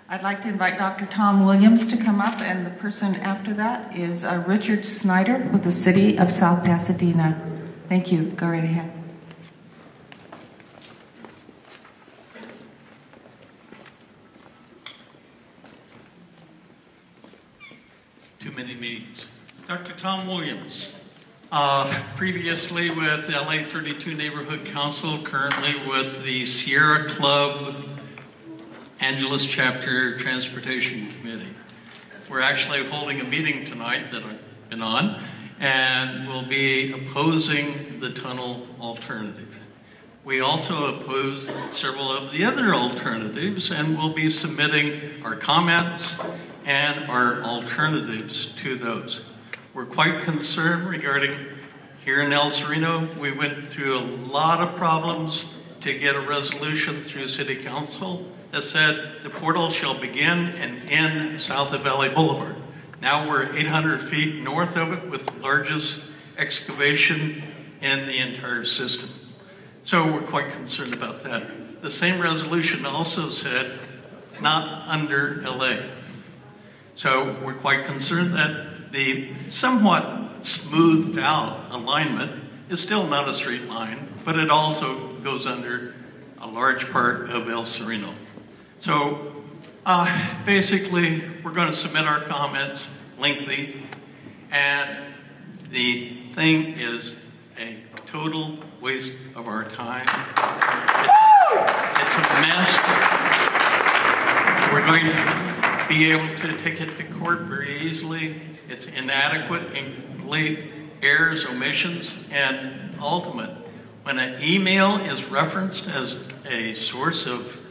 I'd like to invite Dr. Tom Williams to come up, and the person after that is Richard Snyder with the City of South Pasadena. Thank you. Go right ahead. Too many meetings. Dr. Tom Williams, previously with the LA 32 Neighborhood Council, currently with the Sierra Club Angeles Chapter Transportation Committee. We're actually holding a meeting tonight that I've been on, and we'll be opposing the tunnel alternative. We also oppose several of the other alternatives, and we'll be submitting our comments and our alternatives to those. We're quite concerned regarding here in El Sereno. We went through a lot of problems to get a resolution through City Council that said the portal shall begin and end south of Valley Boulevard. Now we're 800 feet north of it with the largest excavation in the entire system. So we're quite concerned about that. The same resolution also said not under LA. So we're quite concerned that the somewhat smoothed out alignment is still not a straight line, but it also goes under a large part of El Sereno. So basically, we're going to submit our comments, lengthy, and the thing is a total waste of our time. It's a mess. We're going to be able to take it to court very easily. It's inadequate, incomplete, errors, omissions, and ultimate. When an email is referenced as a source of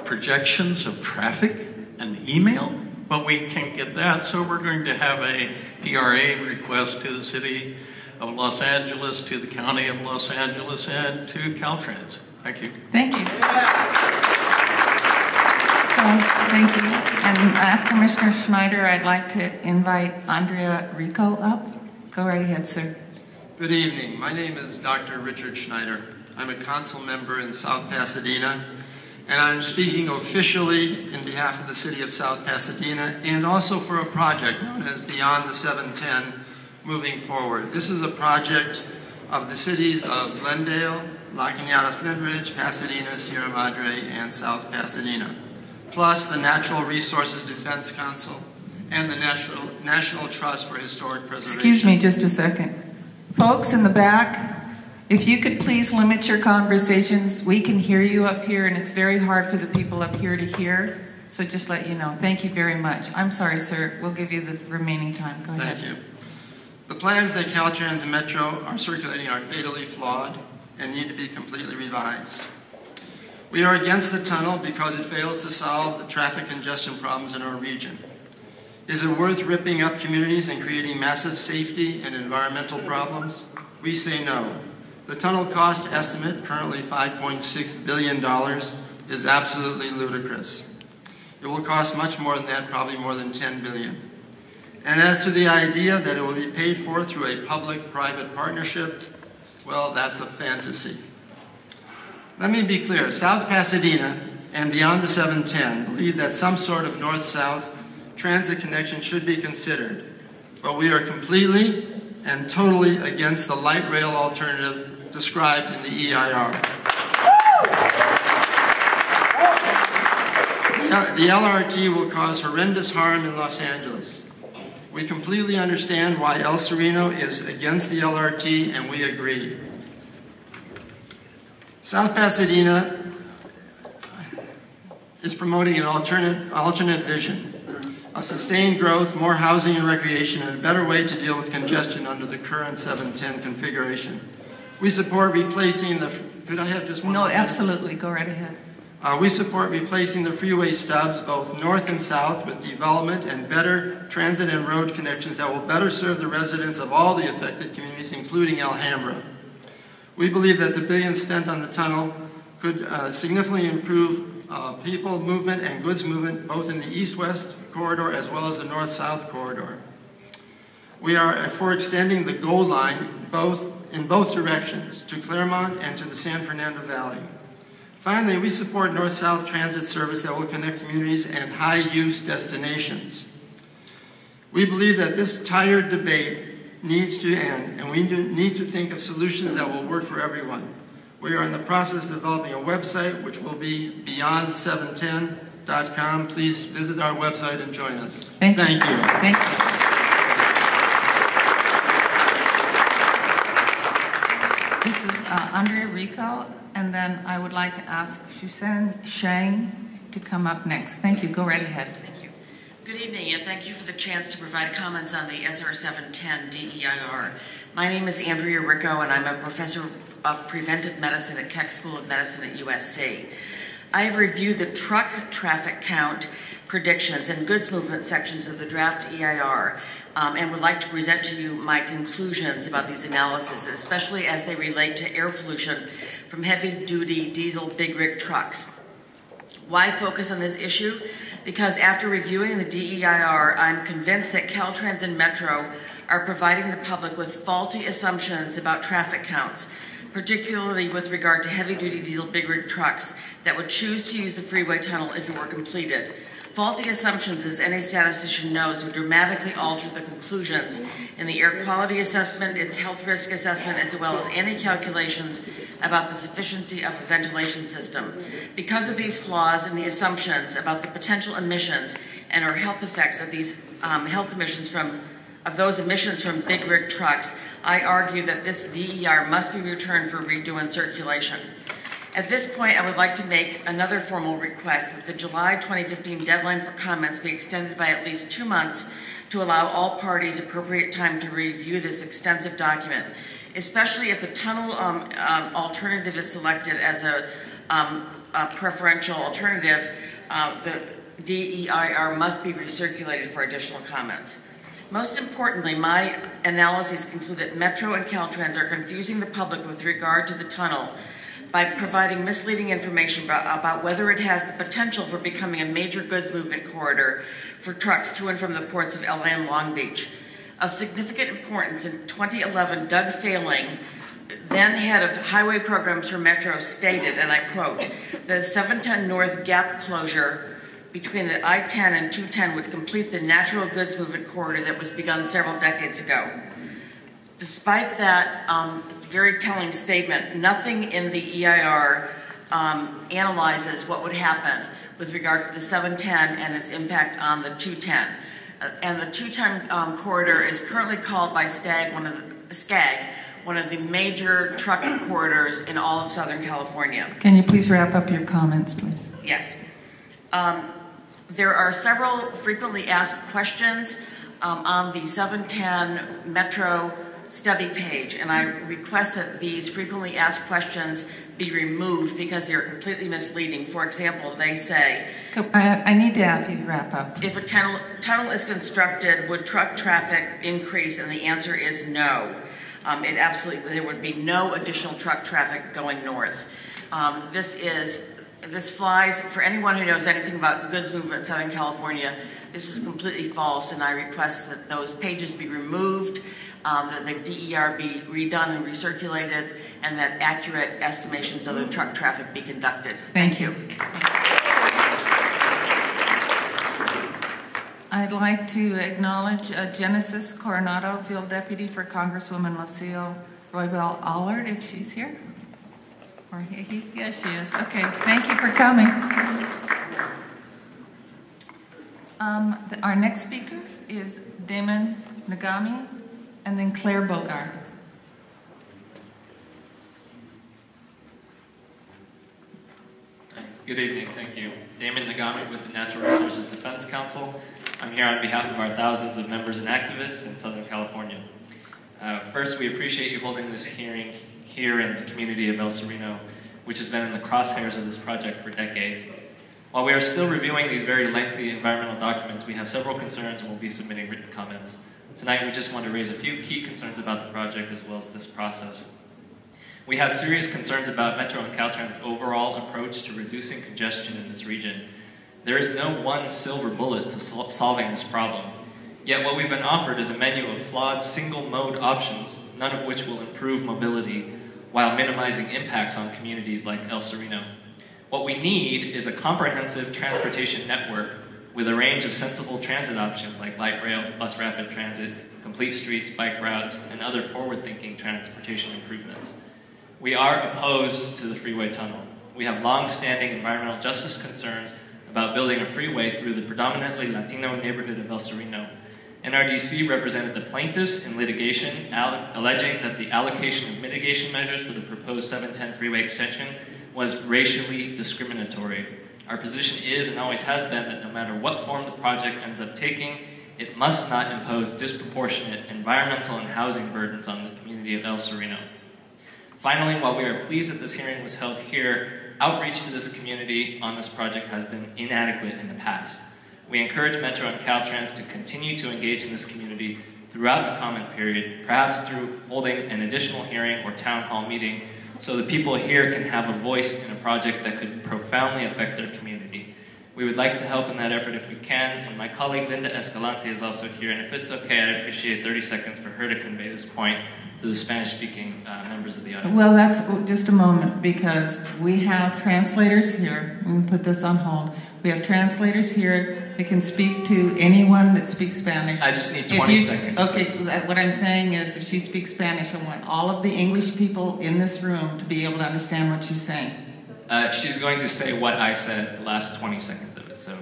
projections of traffic, an email, but we can't get that, so we're going to have a PRA request to the City of Los Angeles, to the County of Los Angeles, and to Caltrans. Thank you. Thank you. Thank you. And after Commissioner Schneider, I'd like to invite Andrea Rico up. Go right ahead, sir. Good evening. My name is Dr. Richard Schneider. I'm a council member in South Pasadena, and I'm speaking officially in behalf of the City of South Pasadena and also for a project known as Beyond the 710 moving forward. This is a project of the cities of Glendale, La Cañada Flintridge, Pasadena, Sierra Madre, and South Pasadena, plus the Natural Resources Defense Council and the National Trust for Historic Preservation. Excuse me just a second. Folks in the back, if you could please limit your conversations. We can hear you up here, and it's very hard for the people up here to hear. So just let you know. Thank you very much. I'm sorry, sir. We'll give you the remaining time. Go ahead. Thank you. The plans that Caltrans and Metro are circulating are fatally flawed and need to be completely revised. We are against the tunnel because it fails to solve the traffic congestion problems in our region. Is it worth ripping up communities and creating massive safety and environmental problems? We say no. The tunnel cost estimate, currently $5.6 billion, is absolutely ludicrous. It will cost much more than that, probably more than $10 billion. And as to the idea that it will be paid for through a public-private partnership, well, that's a fantasy. Let me be clear. South Pasadena and Beyond the 710 believe that some sort of north-south transit connection should be considered, but we are completely and totally against the light rail alternative described in the EIR. The LRT will cause horrendous harm in Los Angeles. We completely understand why El Sereno is against the LRT, and we agree. South Pasadena is promoting an alternate vision of sustained growth, more housing and recreation, and a better way to deal with congestion under the current 710 configuration. We support replacing the... Could I have just one? No, absolutely. Go right ahead. We support replacing the freeway stubs, both north and south, with development and better transit and road connections that will better serve the residents of all the affected communities, including Alhambra. We believe that the billions spent on the tunnel could significantly improve people movement and goods movement, both in the east-west corridor as well as the north-south corridor. We are for extending the Gold Line in both directions, to Claremont and to the San Fernando Valley. Finally, we support north-south transit service that will connect communities and high-use destinations. We believe that this tired debate needs to end, and we need to think of solutions that will work for everyone. We are in the process of developing a website, which will be beyond710.com. Please visit our website and join us. Thank you. Thank you. Thank you. This is Andrea Rico, and then I would like to ask Suzanne Shang to come up next. Thank you. Go right ahead. Thank you. Good evening, and thank you for the chance to provide comments on the SR710 DEIR. My name is Andrea Rico, and I'm a professor of preventive medicine at Keck School of Medicine at USC. I have reviewed the truck traffic count predictions and goods movement sections of the draft EIR, and would like to present to you my conclusions about these analyses, especially as they relate to air pollution from heavy-duty diesel big rig trucks. Why focus on this issue? Because after reviewing the DEIR, I'm convinced that Caltrans and Metro are providing the public with faulty assumptions about traffic counts, particularly with regard to heavy-duty diesel big rig trucks that would choose to use the freeway tunnel if it were completed. Faulty assumptions, as any statistician knows, would dramatically alter the conclusions in the air quality assessment, its health risk assessment, as well as any calculations about the sufficiency of a ventilation system. Because of these flaws in the assumptions about the potential emissions and or health effects of these those emissions from big rig trucks, I argue that this DEIR must be returned for redo and circulation. At this point, I would like to make another formal request that the July 2015 deadline for comments be extended by at least 2 months to allow all parties appropriate time to review this extensive document, especially if the tunnel alternative is selected as a preferential alternative. The DEIR must be recirculated for additional comments. Most importantly, my analyses conclude that Metro and Caltrans are confusing the public with regard to the tunnel by providing misleading information about whether it has the potential for becoming a major goods movement corridor for trucks to and from the ports of LA and Long Beach. Of significant importance, in 2011, Doug Failing, then head of highway programs for Metro, stated, and I quote, the 710 North gap closure between the I-10 and 210 would complete the natural goods movement corridor that was begun several decades ago. Despite that very telling statement, nothing in the EIR analyzes what would happen with regard to the 710 and its impact on the 210. And the 210 corridor is currently called by SCAG one of the major trucking corridors in all of Southern California. Can you please wrap up your comments, please? Yes. There are several frequently asked questions on the 710 Metro study page, and I request that these frequently asked questions be removed because they are completely misleading. For example, they say, I need to have you wrap up. If a tunnel is constructed, would truck traffic increase? And the answer is no. There would be no additional truck traffic going north. This flies, for anyone who knows anything about goods movement in Southern California, this is completely false, and I request that those pages be removed, that the DEIR be redone and recirculated, and that accurate estimations of the truck traffic be conducted. Thank you. I'd like to acknowledge Genesis Coronado, Field Deputy for Congresswoman Lucille Roybal Allard, if she's here. Or he? Yes, she is. Okay, thank you for coming. Our next speaker is Damon Nagami, and then Claire Bogart. Good evening, thank you. Damon Nagami with the Natural Resources Defense Council. I'm here on behalf of our thousands of members and activists in Southern California. First, we appreciate you holding this hearing here in the community of El Sereno, which has been in the crosshairs of this project for decades. While we are still reviewing these very lengthy environmental documents, we have several concerns and will be submitting written comments. Tonight, we just want to raise a few key concerns about the project as well as this process. We have serious concerns about Metro and Caltrans' overall approach to reducing congestion in this region. There is no one silver bullet to solving this problem. Yet what we've been offered is a menu of flawed single-mode options, none of which will improve mobility while minimizing impacts on communities like El Sereno. What we need is a comprehensive transportation network with a range of sensible transit options like light rail, bus rapid transit, complete streets, bike routes, and other forward-thinking transportation improvements. We are opposed to the freeway tunnel. We have long-standing environmental justice concerns about building a freeway through the predominantly Latino neighborhood of El Sereno. NRDC represented the plaintiffs in litigation, alleging that the allocation of mitigation measures for the proposed 710 freeway extension was racially discriminatory. Our position is and always has been that no matter what form the project ends up taking, it must not impose disproportionate environmental and housing burdens on the community of El Sereno. Finally, while we are pleased that this hearing was held here, outreach to this community on this project has been inadequate in the past. We encourage Metro and Caltrans to continue to engage in this community throughout the comment period, perhaps through holding an additional hearing or town hall meeting, so the people here can have a voice in a project that could profoundly affect their community. We would like to help in that effort if we can, and my colleague Linda Escalante is also here, and if it's okay, I'd appreciate 30 seconds for her to convey this point to the Spanish-speaking members of the audience. Well, that's just a moment, because we have translators here. We can put this on hold. We have translators here that can speak to anyone that speaks Spanish. I just need 20 seconds. Okay, so what I'm saying is if she speaks Spanish, I want all of the English people in this room to be able to understand what she's saying. She's going to say what I said, the last 20 seconds of it, so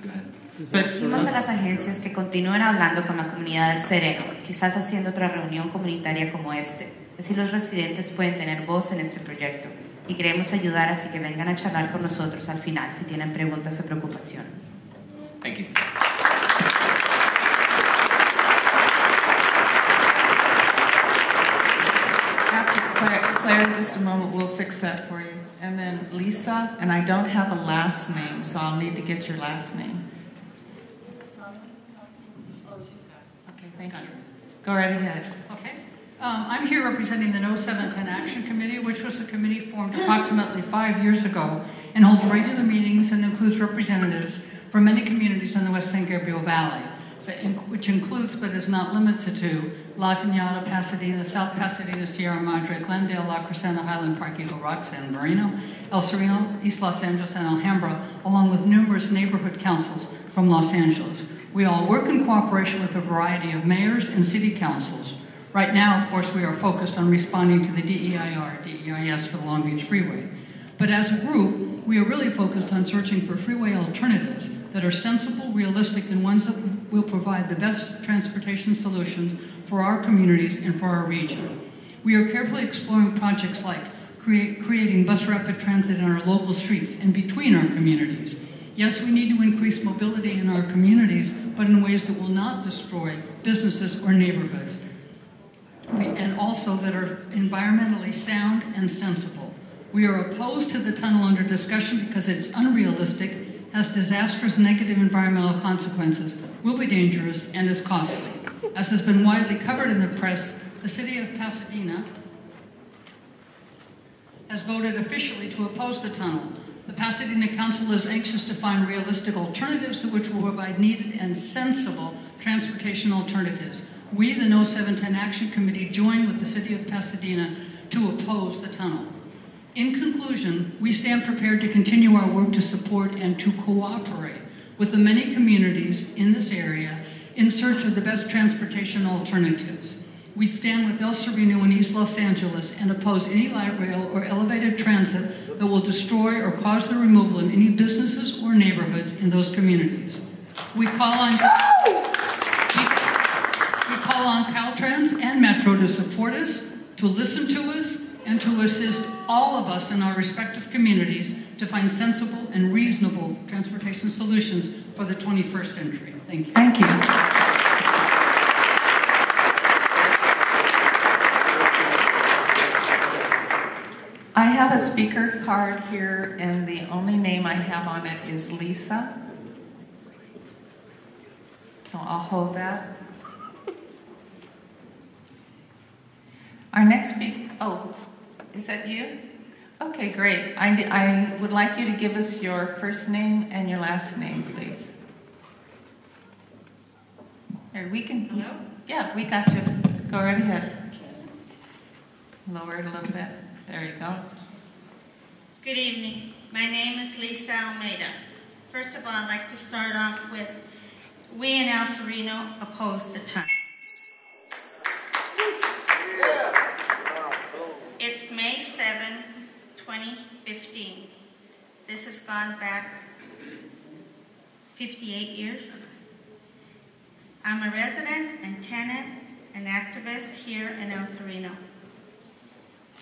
go ahead. Pedimos a las agencias que continúen hablando con la comunidad del Sereno, quizás haciendo otra reunión comunitaria como este. Así los residentes pueden tener voz en este proyecto. Y queremos ayudar, así que vengan a charlar con nosotros al final si tienen preguntas o preocupaciones. Thank you. Claire, just a moment, we'll fix that for you. And then Lisa, and I don't have a last name, so I'll need to get your last name. Okay, thank you. Go right ahead. Okay. I'm here representing the No 710 Action Committee, which was a committee formed approximately 5 years ago and holds regular meetings and includes representatives from many communities in the West San Gabriel Valley, which includes but is not limited to La Cañada, Pasadena, South Pasadena, Sierra Madre, Glendale, La Crescenta, Highland Park, Eagle Rock, San Marino, El Sereno, East Los Angeles, and Alhambra, along with numerous neighborhood councils from Los Angeles. We all work in cooperation with a variety of mayors and city councils. Right now, of course, we are focused on responding to the DEIR, DEIS for the Long Beach Freeway. But as a group, we are really focused on searching for freeway alternatives that are sensible, realistic, and ones that will provide the best transportation solutions for our communities and for our region. We are carefully exploring projects like creating bus rapid transit in our local streets and between our communities. Yes, we need to increase mobility in our communities, but in ways that will not destroy businesses or neighborhoods. And also that are environmentally sound and sensible. We are opposed to the tunnel under discussion because it's unrealistic, has disastrous negative environmental consequences, will be dangerous, and is costly. As has been widely covered in the press, the city of Pasadena has voted officially to oppose the tunnel. The Pasadena Council is anxious to find realistic alternatives which will provide needed and sensible transportation alternatives. We, the No 710 Action Committee, join with the City of Pasadena to oppose the tunnel. In conclusion, we stand prepared to continue our work to support and to cooperate with the many communities in this area in search of the best transportation alternatives. We stand with El Sereno and East Los Angeles and oppose any light rail or elevated transit that will destroy or cause the removal of any businesses or neighborhoods in those communities. We call on Caltrans and Metro to support us, to listen to us, and to assist all of us in our respective communities to find sensible and reasonable transportation solutions for the 21st century. Thank you. Thank you. I have a speaker card here, and the only name I have on it is Lisa. So I'll hold that. Our next speaker, oh, is that you? Okay, great. I would like you to give us your first name and your last name, please. Here, we can. Hello? Yeah, we got you. Go right ahead. Lower it a little bit. There you go. Good evening. My name is Lisa Almeida. First of all, I'd like to start off with, we in El Sereno oppose the tunnel. It's May 7, 2015. This has gone back 58 years. I'm a resident and tenant and activist here in El Sereno,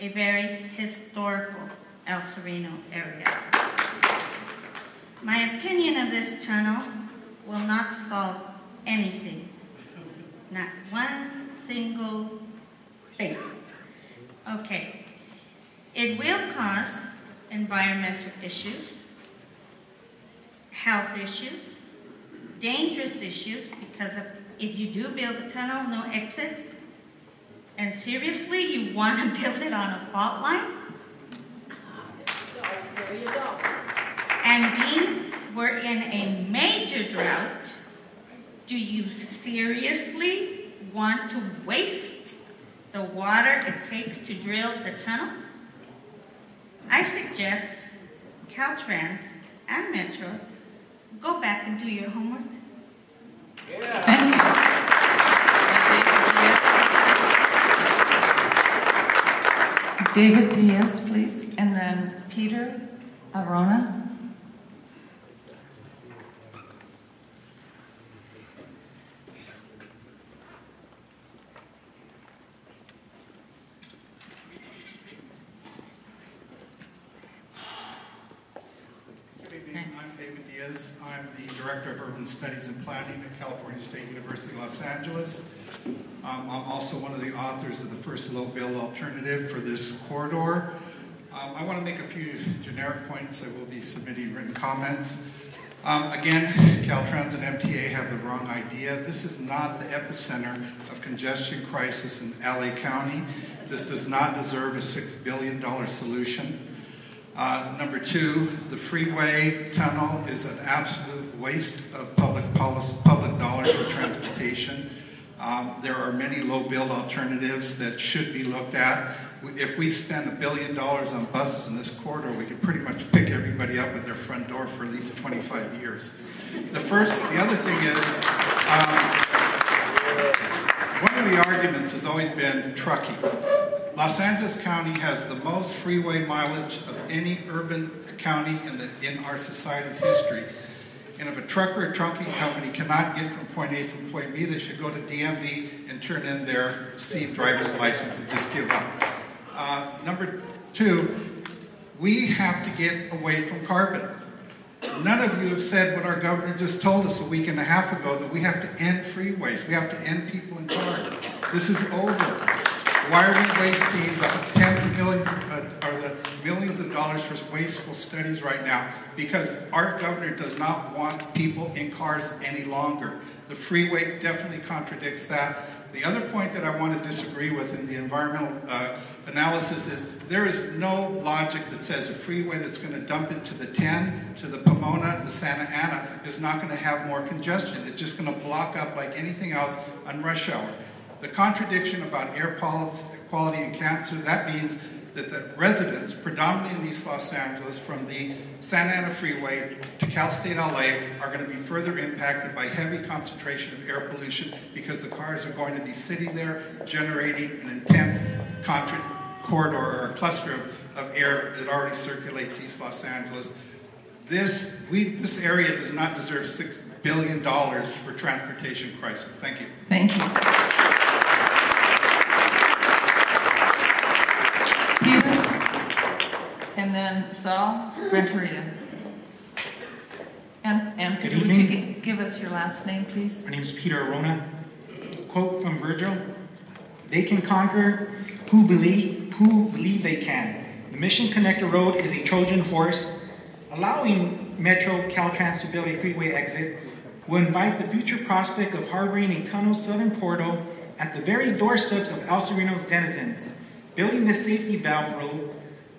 a very historical El Sereno area. My opinion of this tunnel will not solve anything. Not one single thing. Okay. It will cause environmental issues, health issues, dangerous issues, because if you do build a tunnel, no exits, and seriously, you want to build it on a fault line? There you go. And being we're in a major drought, do you seriously want to waste the water it takes to drill the tunnel? I suggest Caltrans and Metro go back and do your homework. Yeah. Thank you. David Diaz, please, and then Peter Arona. I'm the Director of Urban Studies and Planning at California State University, Los Angeles. I'm also one of the authors of the first low-bill alternative for this corridor. I want to make a few generic points. I will be submitting written comments. Again, Caltrans and MTA have the wrong idea. This is not the epicenter of congestion crisis in LA County. This does not deserve a $6 billion solution. Number two, the freeway tunnel is an absolute waste of public dollars for transportation. There are many low-bill alternatives that should be looked at. If we spend $1 billion on buses in this corridor, we could pretty much pick everybody up at their front door for at least 25 years. The other thing is, one of the arguments has always been trucking. Los Angeles County has the most freeway mileage of any urban county in our society's history. And if a truck or a trunking company cannot get from point A from point B, they should go to DMV and turn in their received driver's license and just give up. Number two, we have to get away from carbon. None of you have said what our governor just told us a week and a half ago, that we have to end freeways. We have to end people in cars. This is over. Why are we wasting the tens of millions or the millions of dollars for wasteful studies right now? Because our governor does not want people in cars any longer. The freeway definitely contradicts that. The other point that I want to disagree with in the environmental analysis is there is no logic that says a freeway that's going to dump into the 10, to the Pomona, the Santa Ana is not going to have more congestion. It's just going to block up like anything else on rush hour. The contradiction about air quality and cancer, that means that the residents, predominantly in East Los Angeles, from the Santa Ana Freeway to Cal State LA, are going to be further impacted by heavy concentration of air pollution because the cars are going to be sitting there generating an intense corridor or a cluster of air that already circulates East Los Angeles. This area does not deserve $6 billion for transportation crisis. Thank you. Thank you. And then Saul Renteria. And could you give us your last name, please? My name is Peter Arona. Quote from Virgil: "They can conquer who believe they can. The Mission Connector Road is a Trojan horse. Allowing Metro Caltrans to build a freeway exit will invite the future prospect of harboring a tunnel southern portal at the very doorsteps of El Sereno's denizens. Building this safety valve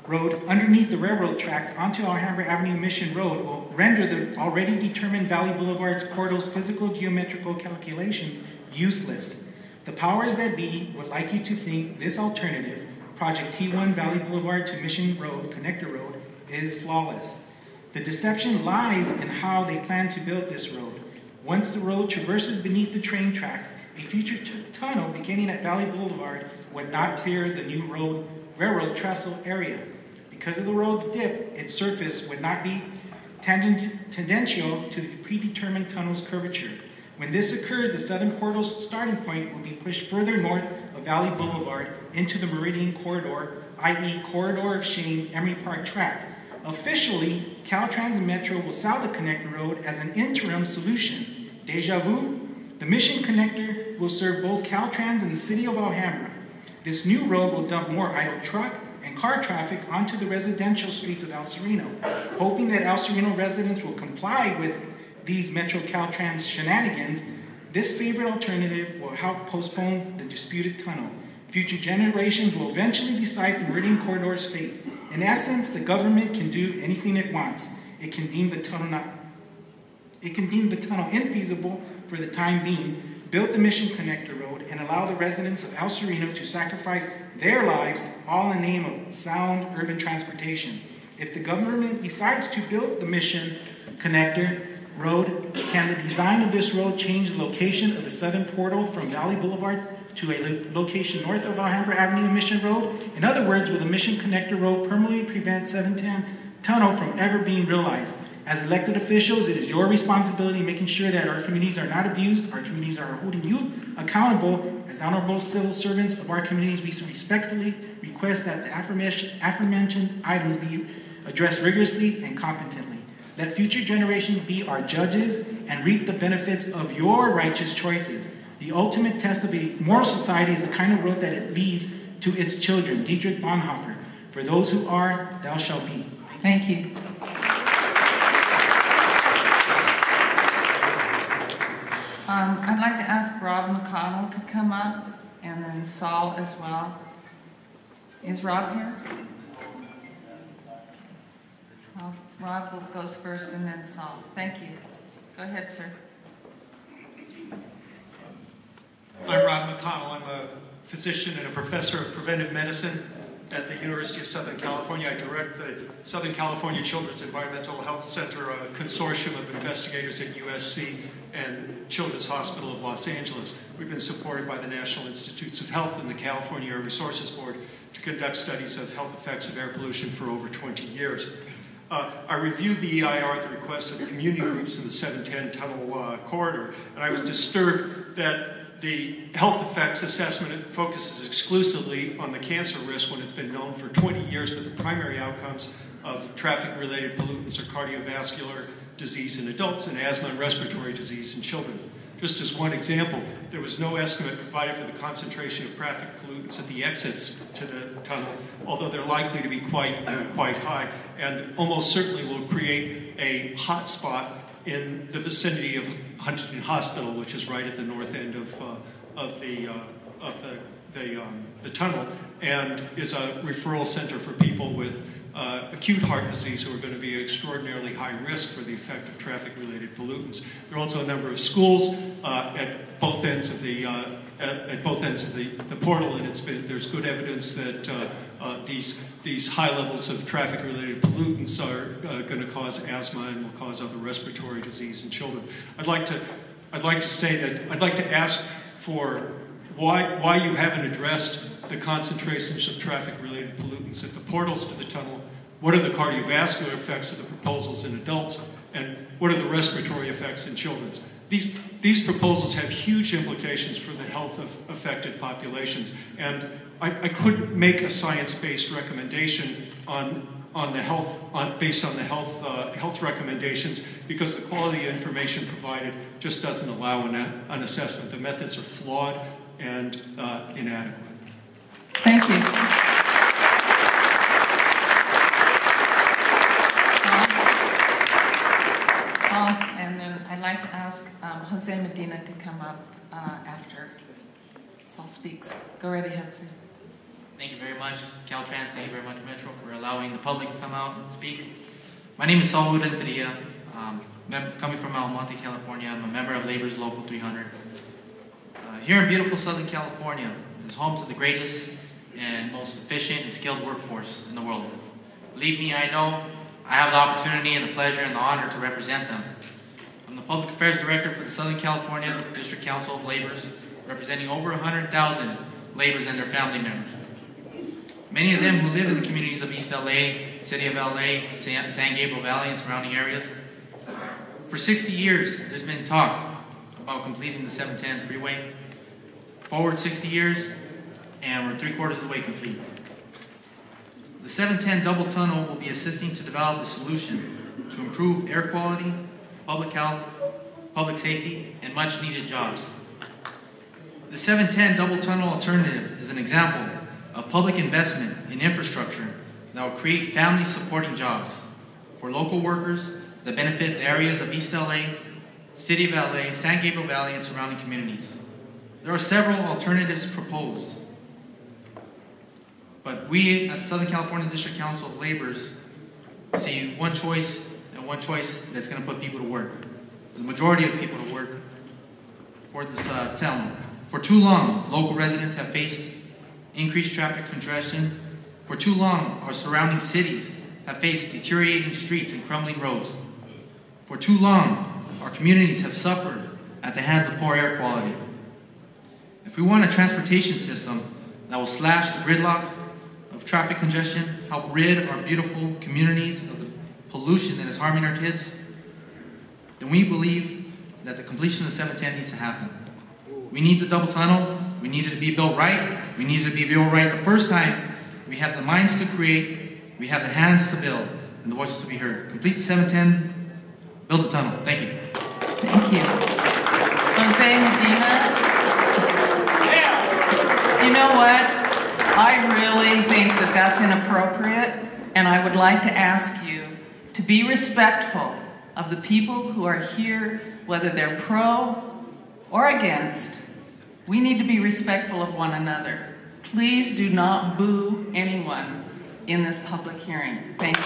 road underneath the railroad tracks onto Alhambra Avenue Mission Road will render the already determined Valley Boulevard's portal's physical geometrical calculations useless. The powers that be would like you to think this alternative, Project T1 Valley Boulevard to Mission Road, Connector Road, is flawless. The deception lies in how they plan to build this road. Once the road traverses beneath the train tracks, a future tunnel beginning at Valley Boulevard would not clear the new railroad trestle area. Because of the road's dip, its surface would not be tangential to the predetermined tunnel's curvature. When this occurs, the southern portal's starting point will be pushed further north of Valley Boulevard into the Meridian Corridor, i.e. Corridor of Shane, Emery Park tract. Officially, Caltrans and Metro will sell the connector road as an interim solution. Deja vu? The Mission Connector will serve both Caltrans and the City of Alhambra. This new road will dump more idle truck and car traffic onto the residential streets of El Sereno. Hoping that El Sereno residents will comply with these Metro Caltrans shenanigans, this favorite alternative will help postpone the disputed tunnel. Future generations will eventually decide the Meridian Corridor's fate. In essence, the government can do anything it wants. It can deem the tunnel infeasible for the time being, build the Mission Connector Road, and allow the residents of El Sereno to sacrifice their lives, all in the name of sound urban transportation. If the government decides to build the Mission Connector Road, can the design of this road change the location of the southern portal from Valley Boulevard to a location north of Alhambra Avenue and Mission Road? In other words, will the Mission Connector Road permanently prevent 710 tunnel from ever being realized? As elected officials, it is your responsibility making sure that our communities are not abused, our communities are holding you accountable. As honorable civil servants of our communities, we respectfully request that the aforementioned items be addressed rigorously and competently. Let future generations be our judges and reap the benefits of your righteous choices. The ultimate test of a moral society is the kind of road that it leaves to its children. Dietrich Bonhoeffer. For those who are, thou shalt be. Thank you. I'd like to ask Rob McConnell to come up, and then Saul as well. Is Rob here? Well, Rob goes first, and then Saul. Thank you. Go ahead, sir. I'm Rob McConnell. I'm a physician and a professor of preventive medicine at the University of Southern California. I direct the Southern California Children's Environmental Health Center, a consortium of investigators at USC and Children's Hospital of Los Angeles. We've been supported by the National Institutes of Health and the California Air Resources Board to conduct studies of health effects of air pollution for over 20 years. I reviewed the EIR at the request of community groups in the 710 tunnel corridor, and I was disturbed that the health effects assessment focuses exclusively on the cancer risk when it's been known for 20 years that the primary outcomes of traffic-related pollutants are cardiovascular disease in adults and asthma and respiratory disease in children. Just as one example, there was no estimate provided for the concentration of traffic pollutants at the exits to the tunnel, although they're likely to be quite high, and almost certainly will create a hot spot in the vicinity of Huntington Hospital, which is right at the north end of the tunnel, and is a referral center for people with acute heart disease who are going to be extraordinarily high risk for the effect of traffic-related pollutants. There are also a number of schools at both ends of the portal, and there's good evidence that these high levels of traffic-related pollutants are going to cause asthma and will cause other respiratory disease in children. I'd like to ask for why you haven't addressed the concentrations of traffic-related pollutants at the portals to the tunnel. What are the cardiovascular effects of the proposals in adults, and what are the respiratory effects in children? These proposals have huge implications for the health of affected populations, and I couldn't make a science-based recommendation based on the health recommendations because the quality of information provided just doesn't allow an assessment. The methods are flawed and inadequate. Thank you. And then I'd like to ask Jose Medina to come up after Saul speaks. Go right ahead, sir. Thank you very much, Caltrans. Thank you very much, Metro, for allowing the public to come out and speak. My name is Saul Renteria. Coming from Almonte, California. I'm a member of Labor's Local 300. Here in beautiful Southern California is home to the greatest and most efficient and skilled workforce in the world. Believe me, I know I have the opportunity and the pleasure and the honor to represent them. I'm the Public Affairs Director for the Southern California District Council of Laborers, representing over 100,000 laborers and their family members. Many of them who live in the communities of East LA, City of LA, San Gabriel Valley, and surrounding areas. For 60 years, there's been talk about completing the 710 freeway. Forward 60 years, and we're 3/4 of the way complete. The 710 double tunnel will be assisting to develop a solution to improve air quality, public health, public safety, and much needed jobs. The 710 double tunnel alternative is an example of public investment in infrastructure that will create family supporting jobs for local workers that benefit the areas of East LA, City of LA, San Gabriel Valley, and surrounding communities. There are several alternatives proposed, but we at the Southern California District Council of Laborers see one choice, and one choice that's going to put people to work. The majority of people to work for this tunnel. For too long, local residents have faced increased traffic congestion. For too long, our surrounding cities have faced deteriorating streets and crumbling roads. For too long, our communities have suffered at the hands of poor air quality. If we want a transportation system that will slash the gridlock of traffic congestion, help rid our beautiful communities of the pollution that is harming our kids, then we believe that the completion of the 710 needs to happen. We need the double tunnel. We need it to be built right. We need it to be built right the first time. We have the minds to create. We have the hands to build and the voices to be heard. Complete the 710. Build the tunnel. Thank you. Thank you. Jose Medina? Yeah. You know what? I really think that that's inappropriate, and I would like to ask you to be respectful of the people who are here, whether they're pro or against. We need to be respectful of one another. Please do not boo anyone in this public hearing. Thank you.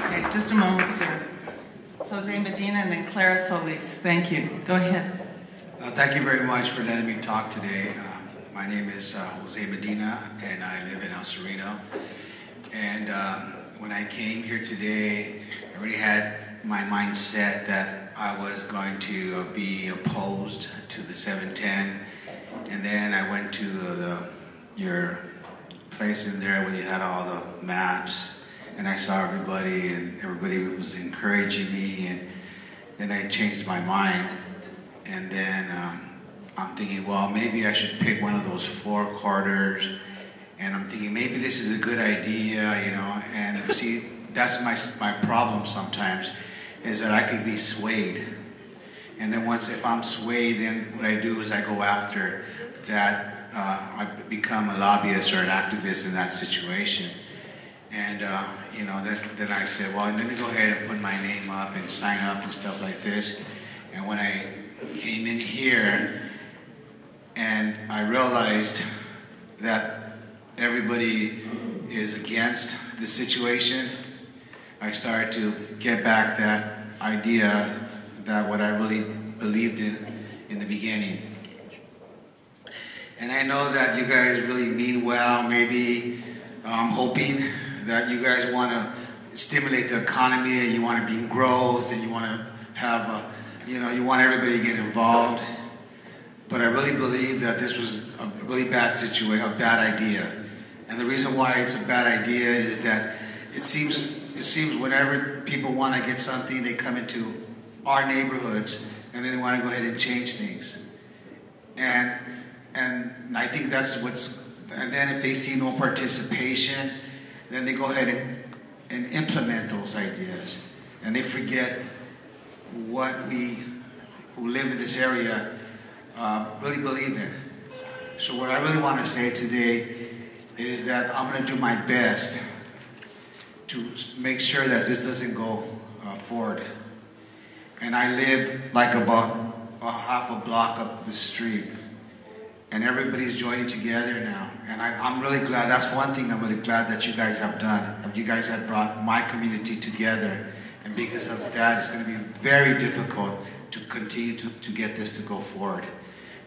Okay, just a moment, sir. Jose Medina and then Clara Solis. Thank you. Go ahead. Thank you very much for letting me talk today. My name is Jose Medina, and I live in El Sereno. And when I came here today, I already had my mind set that I was going to be opposed to the 710. And then I went to your place in there where you had all the maps, and I saw everybody, and everybody was encouraging me, and then I changed my mind. And then I'm thinking, well, maybe I should pick one of those 4 corridors. And I'm thinking, maybe this is a good idea, you know. And see, that's my problem sometimes, is that I could be swayed. And then if I'm swayed, then what I do is I go after that. I become a lobbyist or an activist in that situation. And, you know, then I said, well, let me go ahead and put my name up and sign up and stuff like this. And when I came in here and I realized that everybody is against the situation, I started to get back that idea that what I really believed in the beginning. And I know that you guys really mean well. Maybe I'm hoping that you guys want to stimulate the economy, and you want to bring growth, and you want to have you want everybody to get involved. But I really believe that this was a really bad situation, a bad idea. And the reason why it's a bad idea is that it seems whenever people want to get something, they come into our neighborhoods and then they want to go ahead and change things. And I think that's and then if they see no participation, then they go ahead and implement those ideas. And they forget what we who live in this area really believe in. So what I really want to say today is that I'm going to do my best to make sure that this doesn't go forward. And I live like about a half a block up the street. And everybody's joining together now. And I'm really glad. That's one thing I'm really glad that you guys have done. You guys have brought my community together. And because of that, it's going to be very difficult to continue to get this to go forward.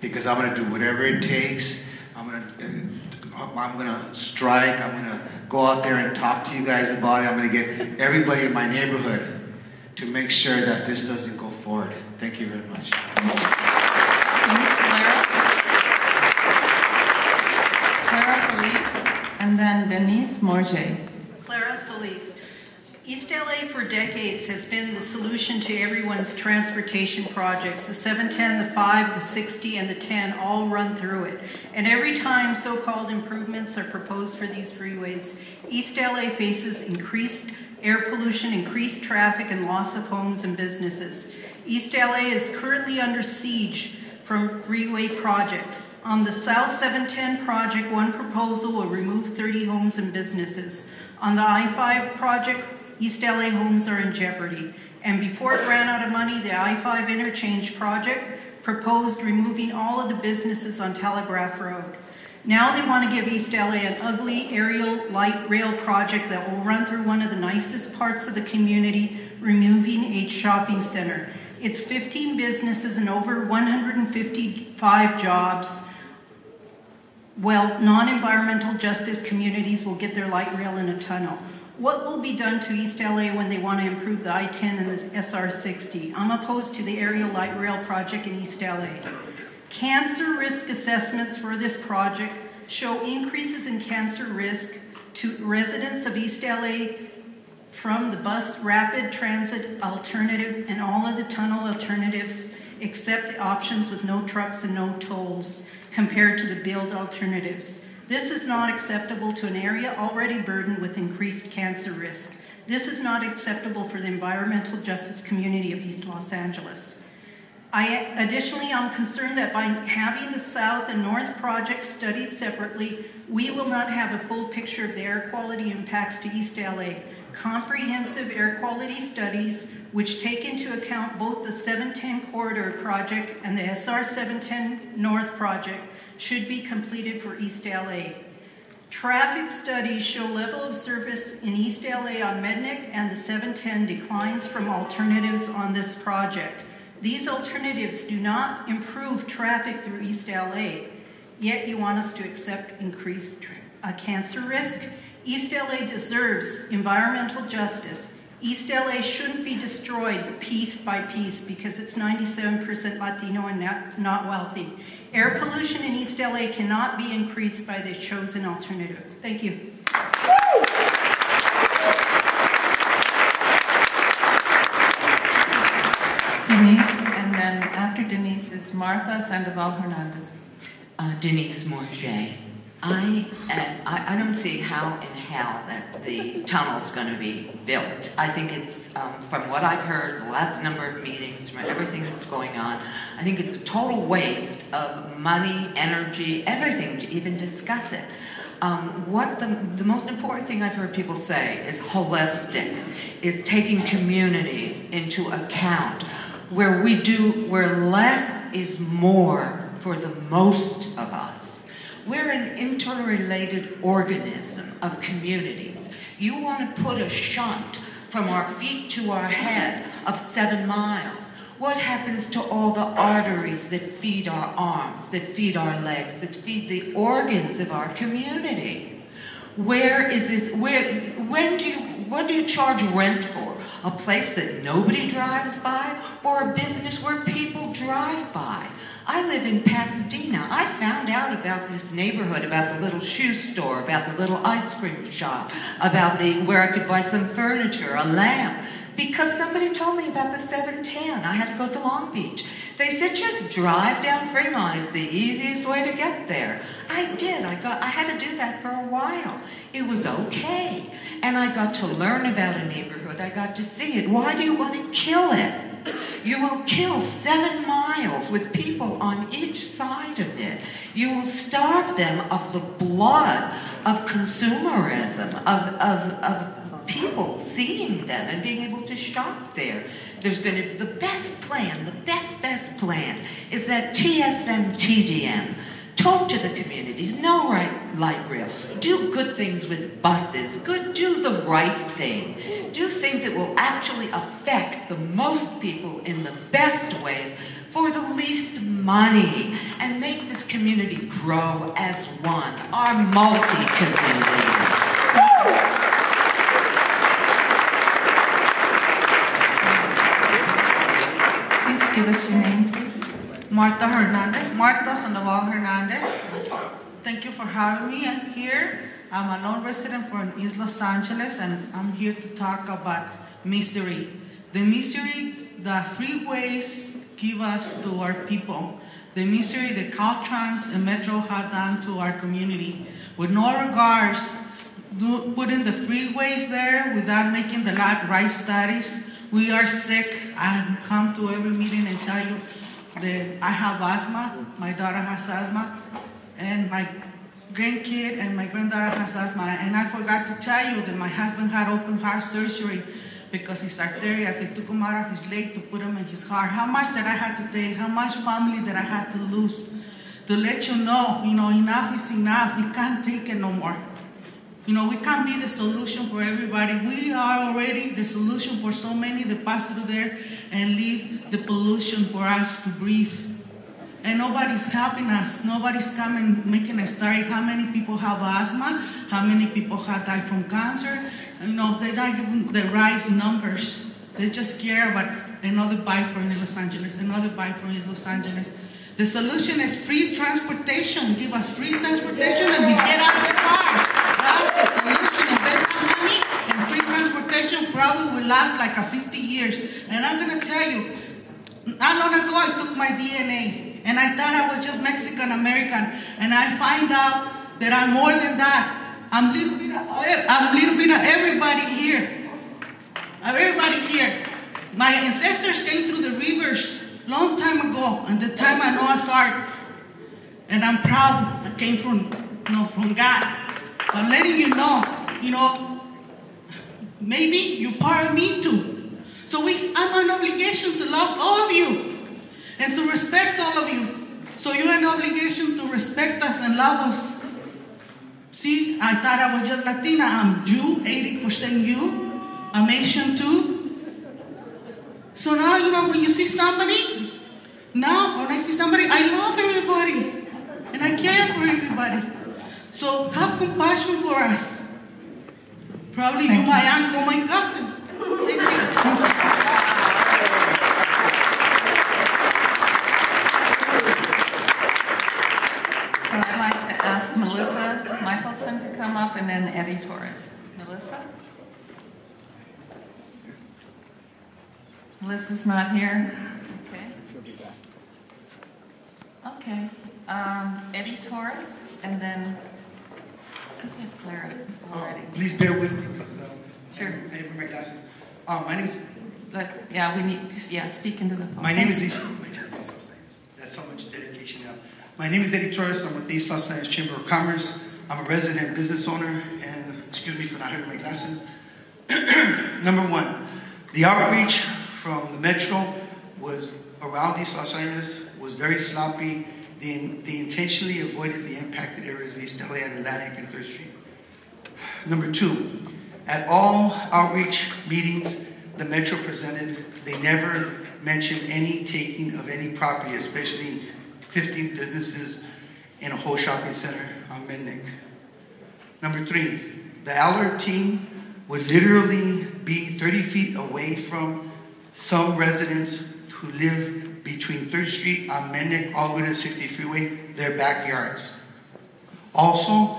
Because I'm going to do whatever it takes. I'm going to I'm going to strike. I'm going to go out there and talk to you guys about it. I'm going to get everybody in my neighborhood to make sure that this doesn't go forward. Thank you very much. Clara Solis, and then Denise Morge. Clara Solis. East LA for decades has been the solution to everyone's transportation projects. The 710, the 5, the 60, and the 10 all run through it. And every time so-called improvements are proposed for these freeways, East LA faces increased air pollution, increased traffic, and loss of homes and businesses. East LA is currently under siege from freeway projects. On the South 710 project, one proposal will remove 30 homes and businesses. On the I-5 project, East LA homes are in jeopardy. And before it ran out of money, the I-5 interchange project proposed removing all of the businesses on Telegraph Road. Now they want to give East LA an ugly aerial light rail project that will run through one of the nicest parts of the community, removing a shopping center. It's 15 businesses and over 155 jobs. Well, non-environmental justice communities will get their light rail in a tunnel. What will be done to East LA when they want to improve the I-10 and the SR710? I'm opposed to the aerial light rail project in East LA. Cancer risk assessments for this project show increases in cancer risk to residents of East LA from the bus rapid transit alternative and all of the tunnel alternatives except the options with no trucks and no tolls compared to the build alternatives. This is not acceptable to an area already burdened with increased cancer risk. This is not acceptable for the environmental justice community of East Los Angeles. Additionally, I'm concerned that by having the South and North projects studied separately, we will not have a full picture of the air quality impacts to East LA. Comprehensive air quality studies, which take into account both the 710 corridor project and the SR710 North project, should be completed for East LA. Traffic studies show level of service in East LA on Mednick and the 710 declines from alternatives on this project. These alternatives do not improve traffic through East LA, yet you want us to accept increased cancer risk. East LA deserves environmental justice. East LA shouldn't be destroyed piece by piece because it's 97% Latino and not wealthy. Air pollution in East LA cannot be increased by the chosen alternative. Thank you. Denise, and then after Denise is Martha Sandoval Hernandez. Denise Morge. I don't see how in hell that the tunnel's going to be built. I think it's, from what I've heard, the last number of meetings, from everything that's going on, I think it's a total waste of money, energy, everything to even discuss it. What the most important thing I've heard people say is holistic, is taking communities into account, where less is more for the most of us. We're an interrelated organism of communities. You want to put a shunt from our feet to our head of 7 miles. What happens to all the arteries that feed our arms, that feed our legs, that feed the organs of our community? Where is this? What do you charge rent for? A place that nobody drives by, or a business where people drive by? I live in Pasadena. I found out about this neighborhood, about the little shoe store, about the little ice cream shop, about where I could buy some furniture, a lamp, because somebody told me about the 710. I had to go to Long Beach. They said, just drive down Fremont. It's the easiest way to get there. I did. I had to do that for a while. It was okay. And I got to learn about a neighborhood. I got to see it. Why do you want to kill it? You will kill 7 miles with people on each side of it. You will starve them of the blood of consumerism, of people seeing them and being able to shop there. There's going to be the best plan, the best plan is that TSM TDM. Talk to the communities, no light rail. Do good things with buses. Do the right thing. Do things that will actually affect the most people in the best ways for the least money and make this community grow as one, our multi-community. Please give us your name, please. Marta Hernandez, Marta Sandoval Hernandez. Thank you for having me here. I'm a lone resident from East Los Angeles, and I'm here to talk about misery. The misery the freeways give us to our people. The misery the Caltrans and Metro have done to our community. With no regards, putting the freeways there without making the right studies. We are sick. I come to every meeting and tell you that I have asthma. My daughter has asthma. And my grandkid and my granddaughter has asthma. And I forgot to tell you that my husband had open heart surgery because his arterias, they took him out of his leg to put him in his heart. How much that I had to take, how much family that I had to lose to let you know, enough is enough. We can't take it no more. We can't be the solution for everybody. We are already the solution for so many that pass through there and leave the pollution for us to breathe. And nobody's helping us. Nobody's coming, making a study. How many people have asthma? How many people have died from cancer? They're not giving the right numbers. They just care about another bite from Los Angeles, another bite from Los Angeles. The solution is free transportation. Give us free transportation and we get out of the cars. That's the solution. Invest our money and free transportation probably will last like 50 years. And I'm going to tell you, not long ago I took my DNA and I thought I was just Mexican American. And I find out that I'm more than that. I'm a little bit of everybody here. Everybody here. My ancestors came through the rivers long time ago, and the time I know Noah's Ark. And I'm proud I came from God. I'm letting you know, maybe you're part of me too. So I'm an obligation to love all of you and to respect all of you. So you have an obligation to respect us and love us. See, I thought I was just Latina. I'm Jew, 80% Jew. I'm Asian too. So now, when you see somebody, when I see somebody, I love everybody. And I care for everybody. So have compassion for us. Probably you, my uncle, my cousin. Thank you. So I'd like to ask Melissa Michelson to come up and then Eddie Torres. Melissa? Melissa's not here. Okay. Eddie Torres, and then Clara already. Please bear with me because sure. I have my glasses. My name is. We need to speak into the phone. My name is That's how much dedication now. My name is Eddie Torres. I'm with the East Los Angeles Chamber of Commerce. I'm a resident business owner, and excuse me for not having my glasses. Number one, the outreach from the Metro was around East Los Angeles was very sloppy. They intentionally avoided the impacted areas of East LA and Atlantic and 3rd Street. Number two, at all outreach meetings the Metro presented, they never mentioned any taking of any property, especially 15 businesses in a whole shopping center on Mendick. Number three, the Allard team would literally be 30 feet away from some residents who live between 3rd Street on Mendick all the way to 60 freeway, their backyards. Also,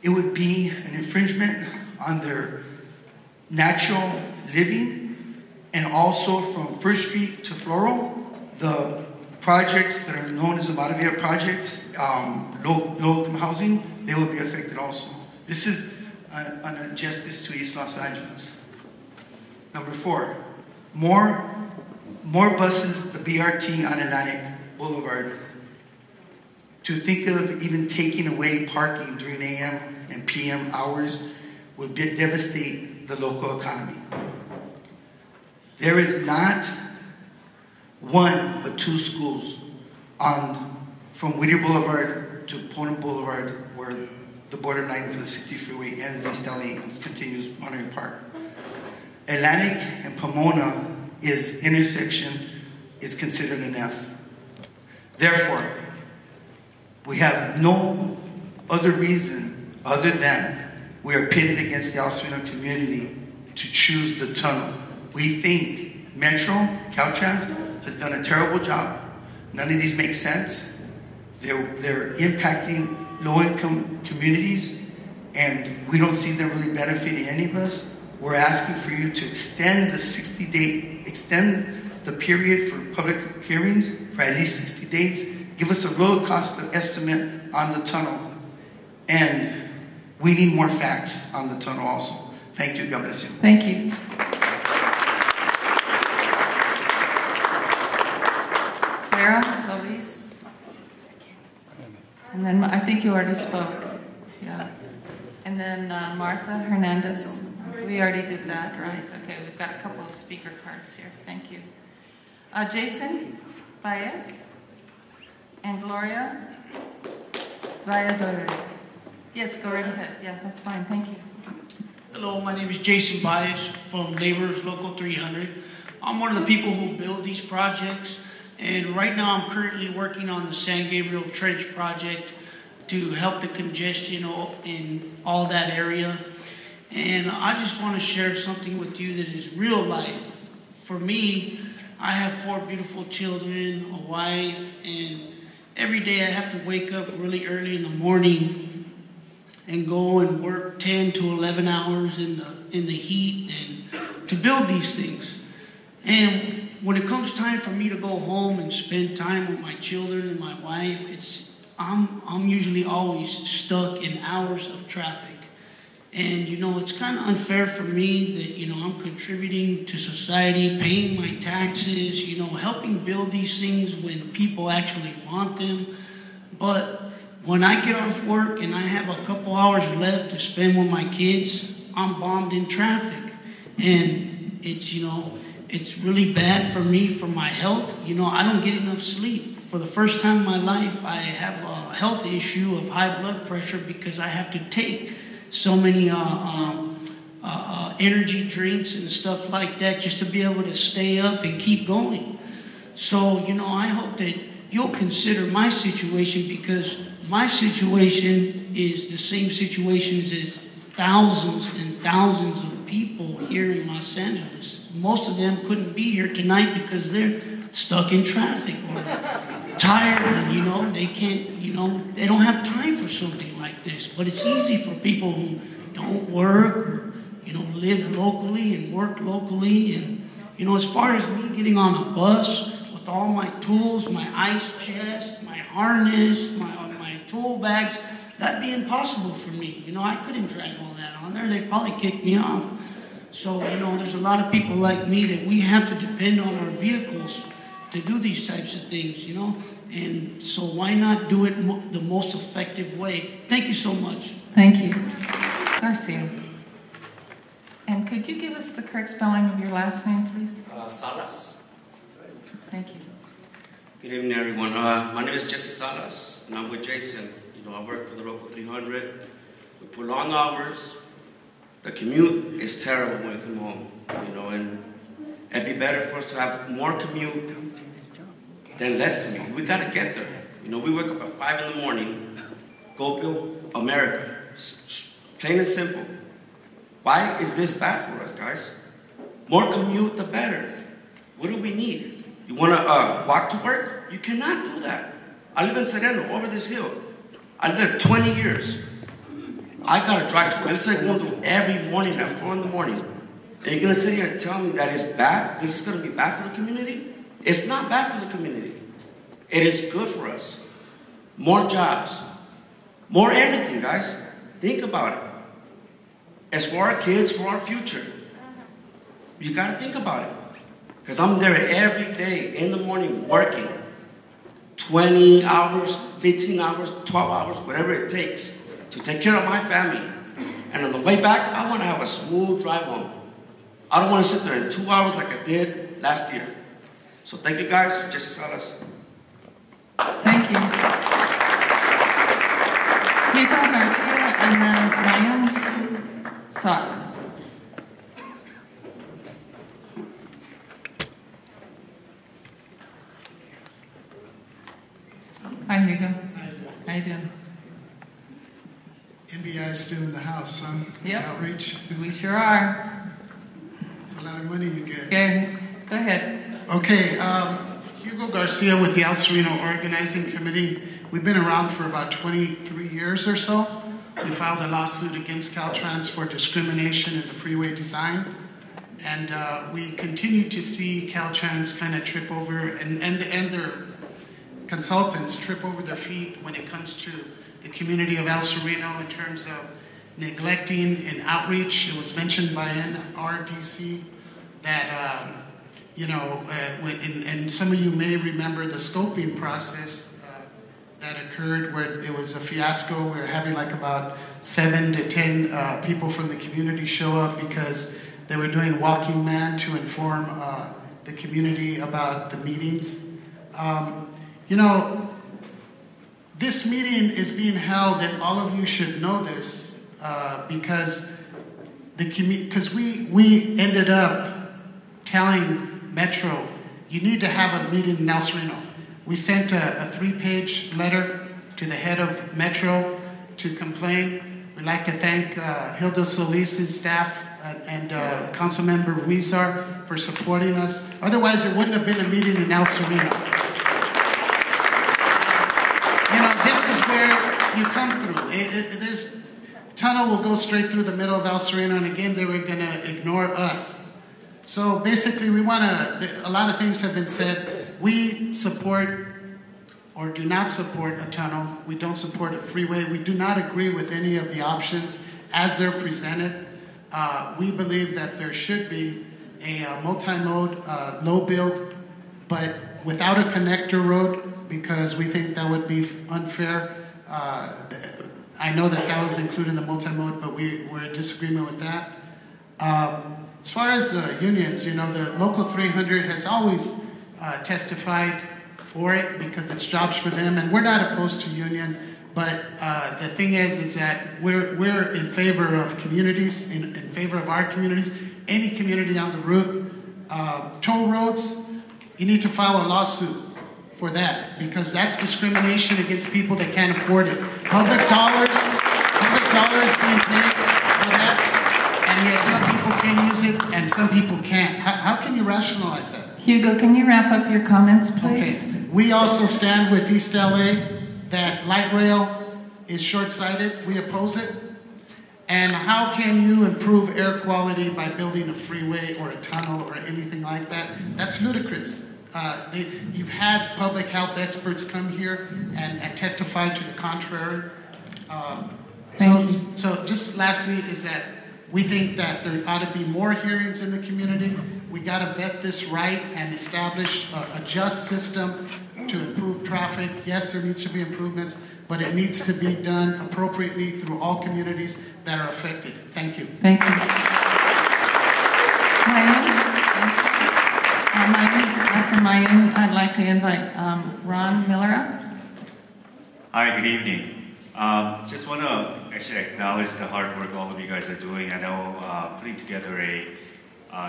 it would be an infringement on their natural living, and also from 1st Street to Floral, the projects that are known as the Maravilla projects, low-income housing, they will be affected also. This is an injustice to East Los Angeles. Number four, more buses, the BRT on Atlantic Boulevard. To think of even taking away parking during AM and PM hours would devastate the local economy. There is not one but two schools from Whittier Boulevard to Ponham Boulevard where the borderline for the 60 freeway ends East LA and continues Monterey Park. Atlantic and Pomona is intersection is considered an F. Therefore, we have no other reason other than we are pitted against the Alcerino community to choose the tunnel. We think Metro, Caltrans, has done a terrible job. None of these make sense. They're impacting low-income communities, and we don't see them really benefiting any of us. We're asking for you to extend the extend the period for public hearings for at least 60 days. Give us a real cost estimate on the tunnel. And we need more facts on the tunnel also. Thank you. God bless you. Thank you. Clara Solis. And then I think you already spoke. Yeah. And then Martha Hernandez. We already did that, right? Okay, we've got a couple of speaker cards here. Thank you. Jason Baez and Gloria Valladolid. Yes, go right ahead. Yeah, that's fine. Thank you. Hello, my name is Jason Baez from Laborers Local 300. I'm one of the people who build these projects, and right now I'm currently working on the San Gabriel Trench project to help the congestion in all that area. And I just want to share something with you that is real life. For me, I have 4 beautiful children, a wife, and every day I have to wake up really early in the morning and go and work 10 to 11 hours in the heat and to build these things. And when it comes time for me to go home and spend time with my children and my wife, I'm usually always stuck in hours of traffic. And, it's kind of unfair for me that, I'm contributing to society, paying my taxes, helping build these things when people actually want them. But when I get off work and I have a couple hours left to spend with my kids, I'm bombed in traffic. And it's really bad for me, for my health. I don't get enough sleep. For the first time in my life, I have a health issue of high blood pressure because I have to take so many energy drinks and stuff like that just to be able to stay up and keep going. So, I hope that you'll consider my situation, because my situation is the same situations as thousands and thousands of people here in Los Angeles. Most of them couldn't be here tonight because they're stuck in traffic or tired and, they can't, they don't have time for something like this. But it's easy for people who don't work or, live locally and work locally. And, as far as me getting on a bus with all my tools, my ice chest, my harness, my tool bags, that'd be impossible for me. I couldn't drag all that on there. They'd probably kick me off. So, there's a lot of people like me that we have to depend on our vehicles to do these types of things, And so why not do it the most effective way? Thank you so much. Thank you. Garcia. And could you give us the correct spelling of your last name, please? Salas. Thank you. Good evening, everyone. My name is Jesse Salas, and I'm with Jason. I work for the Local 300. We put long hours. The commute is terrible when we come home, and it'd be better for us to have more commute than less commute. We gotta get there. We wake up at 5 in the morning, go build America. Plain and simple. Why is this bad for us, guys? More commute, the better. What do we need? You wanna walk to work? You cannot do that. I live in Sereno, over this hill. I lived 20 years. I gotta drive to work. It's like going to every morning at 4 in the morning. And you're gonna sit here and tell me that it's bad? This is gonna be bad for the community? It's not bad for the community. It is good for us. More jobs. More everything, guys. Think about it. It's for our kids, for our future. You gotta think about it. Because I'm there every day in the morning working. 20 hours, 15 hours, 12 hours, whatever it takes to take care of my family. And on the way back, I want to have a smooth drive home. I don't want to sit there in 2 hours like I did last year. So thank you guys. Jesse Salas. Thank you. Hugo Garcia and then Ryan Sock. Hi, Hugo. How you doing? NBI is still in the house, huh? Yep. Outreach. We sure are. It's a lot of money you get. Okay, go ahead. Okay, Hugo Garcia with the El Sereno Organizing Committee. We've been around for about 23 years or so. We filed a lawsuit against Caltrans for discrimination in the freeway design. And we continue to see Caltrans kind of trip over, and their consultants trip over their feet when it comes to the community of El Sereno in terms of neglecting and outreach. It was mentioned by NRDC that, and some of you may remember the scoping process that occurred where it was a fiasco. We were having like about 7 to 10 people from the community show up because they were doing walking man to inform the community about the meetings. This meeting is being held, and all of you should know this, because we ended up telling Metro, you need to have a meeting in El Sereno. We sent a 3-page letter to the head of Metro to complain. We'd like to thank Hilda Solis's staff and Councilmember Huizar for supporting us. Otherwise, it wouldn't have been a meeting in El Sereno. This is where you come through. This tunnel will go straight through the middle of El Sereno, and again, they were going to ignore us. So basically, a lot of things have been said. We support or do not support a tunnel. We don't support a freeway. We do not agree with any of the options as they're presented. We believe that there should be a multi-mode, low build, but without a connector road, because we think that would be unfair. I know that was included in the multi-mode, but we're in disagreement with that. As far as unions, the Local 300 has always testified for it because it's jobs for them, and we're not opposed to union. But the thing is that we're in favor of communities, in favor of our communities, any community on the route. Toll roads, you need to file a lawsuit for that, because that's discrimination against people that can't afford it. Public dollars being paid for that, and yet some people can use it and some people can't. How can you rationalize that? Hugo, can you wrap up your comments, please? Okay. We also stand with East LA that light rail is short-sighted. We oppose it. And how can you improve air quality by building a freeway or a tunnel or anything like that? That's ludicrous. You've had public health experts come here and testify to the contrary. So just lastly is that we think that there ought to be more hearings in the community. We got to vet this right and establish a just system to improve traffic. Yes, there needs to be improvements, but it needs to be done appropriately through all communities that are affected. Thank you. Thank you. After Mayan, I'd like to invite Ron Miller up. Hi, good evening. Just want to actually acknowledge the hard work all of you guys are doing. I know putting together a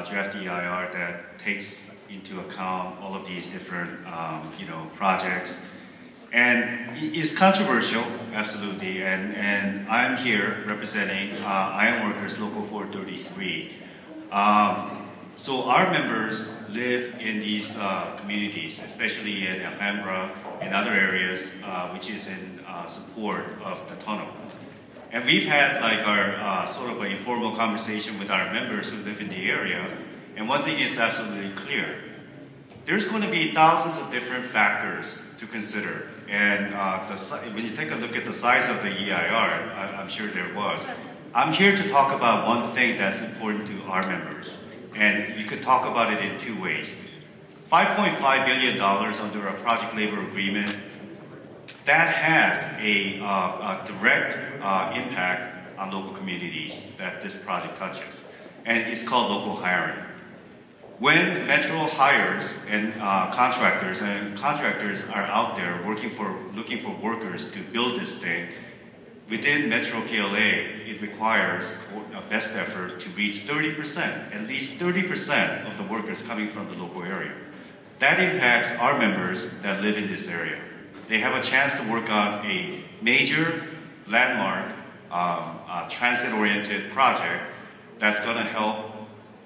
draft DEIR that takes into account all of these different projects, and it's controversial, absolutely. And I'm here representing Iron Workers Local 433. So our members live in these communities, especially in Alhambra and other areas, which is in support of the tunnel. And we've had like our sort of an informal conversation with our members who live in the area. And one thing is absolutely clear. There's going to be thousands of different factors to consider. And when you take a look at the size of the EIR, I'm sure there was. I'm here to talk about one thing that's important to our members. And you could talk about it in two ways. $5.5 billion under a project labor agreement, that has a direct impact on local communities that this project touches. And it's called local hiring. When Metro hires and contractors are out there looking for workers to build this thing, within Metro PLA, it requires a best effort to reach 30%, at least 30% of the workers coming from the local area. That impacts our members that live in this area. they have a chance to work on a major landmark transit-oriented project that's going to help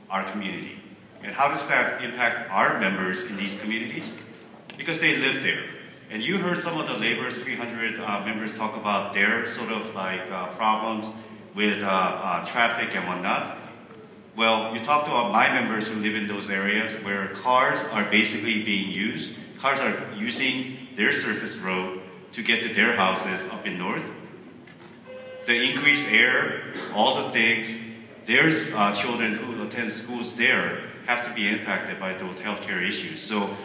our community. And how does that impact our members in these communities? Because they live there. And you heard some of the Laborers 300 members talk about their sort of like problems with traffic and whatnot. Well, you talk to my members who live in those areas where cars are basically being used. Cars are using their surface road to get to their houses up in north. The increased air, all the things, their children who attend schools there have to be impacted by those healthcare issues. So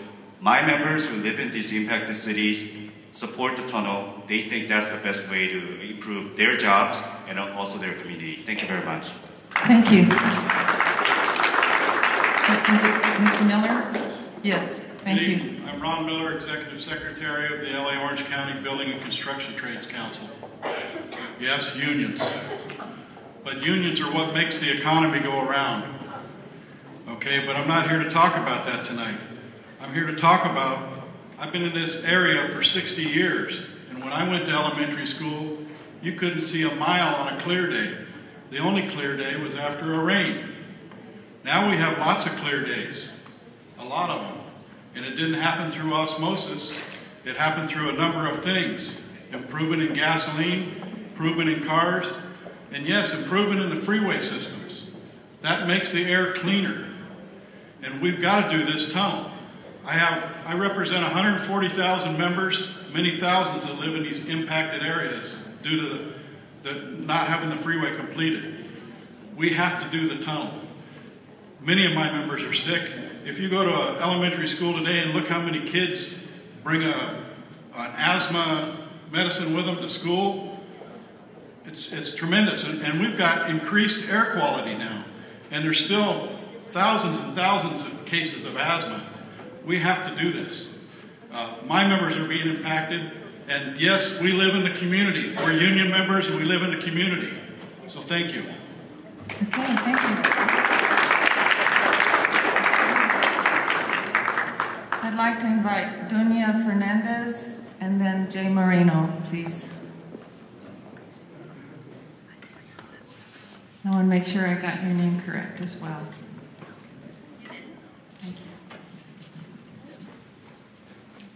my members who live in these impacted cities support the tunnel. They think that's the best way to improve their jobs and also their community. Thank you very much. Thank you. Is it Mr. Miller? Yes, thank you. I'm Ron Miller, Executive Secretary of the LA Orange County Building and Construction Trades Council. Yes, unions. But unions are what makes the economy go around. Okay, but I'm not here to talk about that tonight. I'm here to talk about, I've been in this area for 60 years, and when I went to elementary school, you couldn't see a mile on a clear day. The only clear day was after a rain. Now we have lots of clear days, a lot of them. And it didn't happen through osmosis. It happened through a number of things. Improvement in gasoline, improvement in cars, and yes, improvement in the freeway systems. That makes the air cleaner. And we've got to do this tunnel. I represent 140,000 members, many thousands that live in these impacted areas due to the not having the freeway completed. We have to do the tunnel. Many of my members are sick. If you go to an elementary school today and look how many kids bring an asthma medicine with them to school, it's tremendous. And we've got increased air quality now. And there's still thousands and thousands of cases of asthma. We have to do this. My members are being impacted. And yes, we live in the community. We're union members and we live in the community. So thank you. Okay, thank you. I'd like to invite Dunia Fernandez and then Jay Moreno, please. I want to make sure I got your name correct as well. Thank you.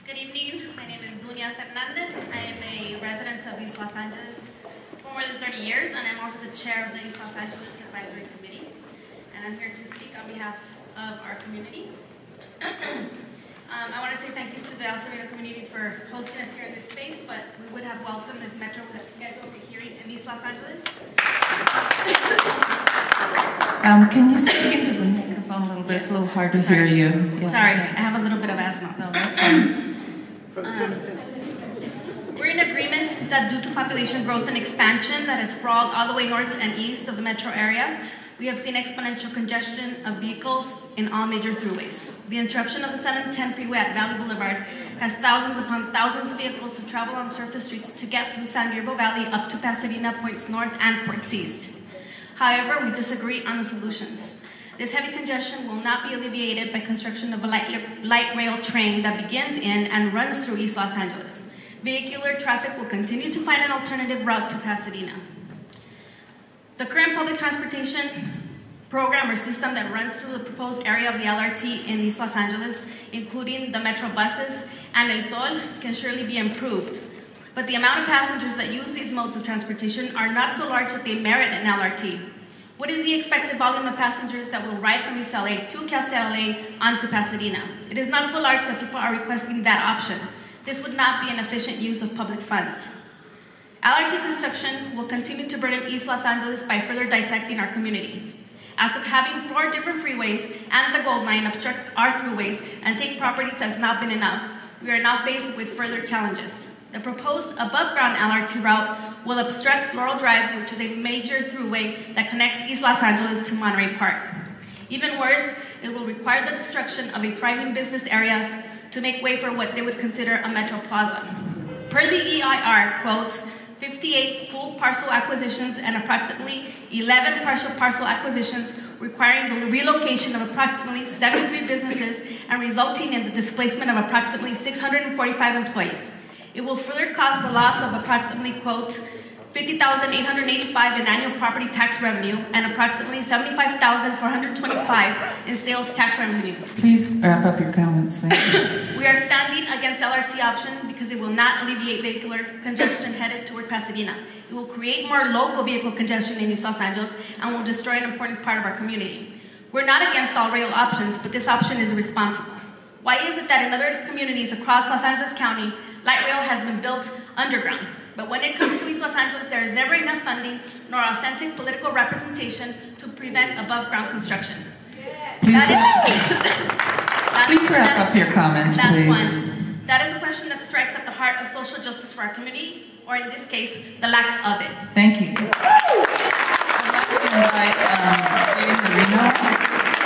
Good evening. My name is Dunia Fernandez. I am a resident of East Los Angeles for more than 30 years, and I'm also the chair of the East Los Angeles Advisory Committee. And I'm here to speak on behalf of our community. I want to say thank you to the El Sereno community for hosting us here in this space, but we would have welcomed if Metro would have scheduled a hearing in East Los Angeles. Can you speak into the microphone a little bit? It's a little hard to hear you. Yeah. Sorry, I have a little bit of asthma. No, that's fine. We're in agreement that due to population growth and expansion that has sprawled all the way north and east of the metro area, we have seen exponential congestion of vehicles in all major throughways. The interruption of the 710 freeway at Valley Boulevard has thousands upon thousands of vehicles to travel on surface streets to get through San Gabriel Valley up to Pasadena, points north and points east. However, we disagree on the solutions. This heavy congestion will not be alleviated by construction of a light rail train that begins in and runs through East Los Angeles. Vehicular traffic will continue to find an alternative route to Pasadena. The current public transportation program or system that runs through the proposed area of the LRT in East Los Angeles, including the Metro buses and El Sol, can surely be improved. But the amount of passengers that use these modes of transportation are not so large that they merit an LRT. What is the expected volume of passengers that will ride from East LA to Cal LA onto Pasadena? It is not so large that people are requesting that option. This would not be an efficient use of public funds. LRT construction will continue to burden East Los Angeles by further dissecting our community. As of having 4 different freeways and the gold mine obstruct our throughways and take properties has not been enough, we are now faced with further challenges. The proposed above-ground LRT route will obstruct Floral Drive, which is a major throughway that connects East Los Angeles to Monterey Park. Even worse, it will require the destruction of a thriving business area to make way for what they would consider a metro plaza. Per the EIR, quote, 58 full parcel acquisitions and approximately 11 partial parcel acquisitions requiring the relocation of approximately 73 businesses and resulting in the displacement of approximately 645 employees. It will further cause the loss of approximately, quote, $50,885 in annual property tax revenue and approximately $75,425 in sales tax revenue. Please wrap up your comments. Thank you. We are standing against LRT option because it will not alleviate vehicular congestion headed toward Pasadena. It will create more local vehicle congestion in East Los Angeles and will destroy an important part of our community. We're not against all rail options, but this option is irresponsible. Why is it that in other communities across Los Angeles County, light rail has been built underground? But when it comes to East Los Angeles, there is never enough funding nor authentic political representation to prevent above-ground construction. Please wrap up your comments, that's please. One. That is a question that strikes at the heart of social justice for our community, or in this case, the lack of it. Thank you. I'd like to invite Jay Marino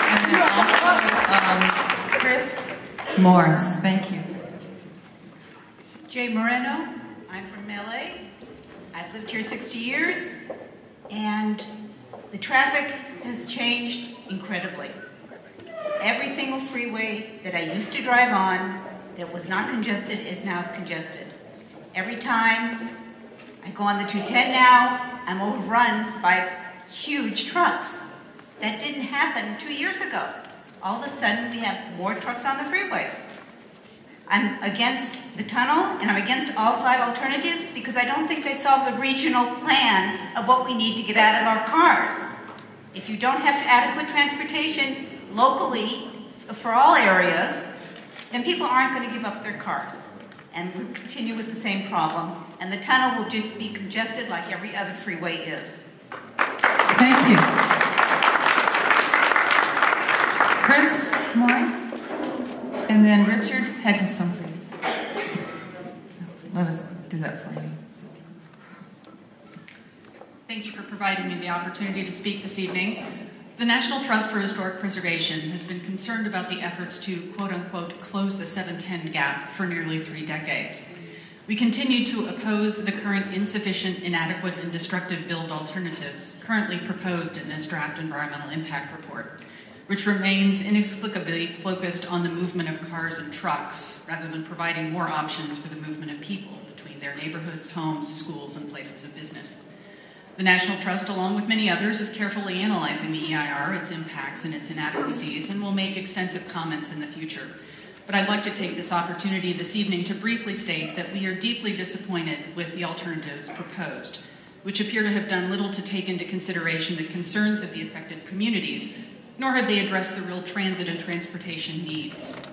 and then also Chris Morris. Thank you. Jay Moreno. I'm from LA. I've lived here 60 years, and the traffic has changed incredibly. Every single freeway that I used to drive on that was not congested is now congested. Every time I go on the 210 now, I'm overrun by huge trucks. That didn't happen 2 years ago. All of a sudden, we have more trucks on the freeways. I'm against the tunnel, and I'm against all 5 alternatives because I don't think they solve the regional plan of what we need to get out of our cars. If you don't have adequate transportation locally for all areas, then people aren't going to give up their cars. And we'll continue with the same problem. And the tunnel will just be congested like every other freeway is. Thank you. Chris Morris? And then Richard Hedgeson, please. Let us do that for you. Thank you for providing me the opportunity to speak this evening. The National Trust for Historic Preservation has been concerned about the efforts to, quote-unquote, close the 710 gap for nearly 3 decades. We continue to oppose the current insufficient, inadequate, and destructive build alternatives currently proposed in this draft environmental impact report, which remains inexplicably focused on the movement of cars and trucks rather than providing more options for the movement of people between their neighborhoods, homes, schools, and places of business. The National Trust, along with many others, is carefully analyzing the EIR, its impacts, and its inadequacies, and will make extensive comments in the future. But I'd like to take this opportunity this evening to briefly state that we are deeply disappointed with the alternatives proposed, which appear to have done little to take into consideration the concerns of the affected communities, nor have they addressed the real transit and transportation needs,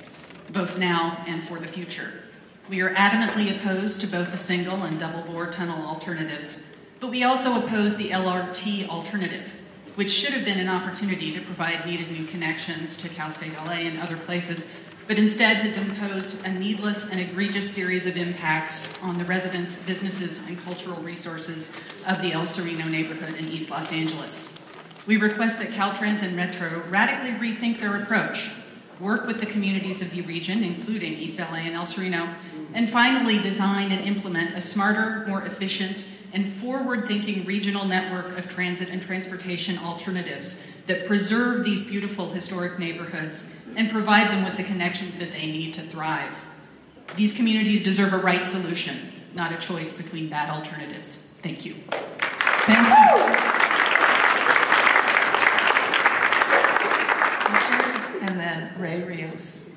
both now and for the future. We are adamantly opposed to both the single and double bore tunnel alternatives, but we also oppose the LRT alternative, which should have been an opportunity to provide needed new connections to Cal State LA and other places, but instead has imposed a needless and egregious series of impacts on the residents, businesses, and cultural resources of the El Sereno neighborhood in East Los Angeles. We request that Caltrans and Metro radically rethink their approach, work with the communities of the region, including East LA and El Sereno, and finally design and implement a smarter, more efficient, and forward-thinking regional network of transit and transportation alternatives that preserve these beautiful historic neighborhoods and provide them with the connections that they need to thrive. These communities deserve a right solution, not a choice between bad alternatives. Thank you. Thank you. And then Ray Rios.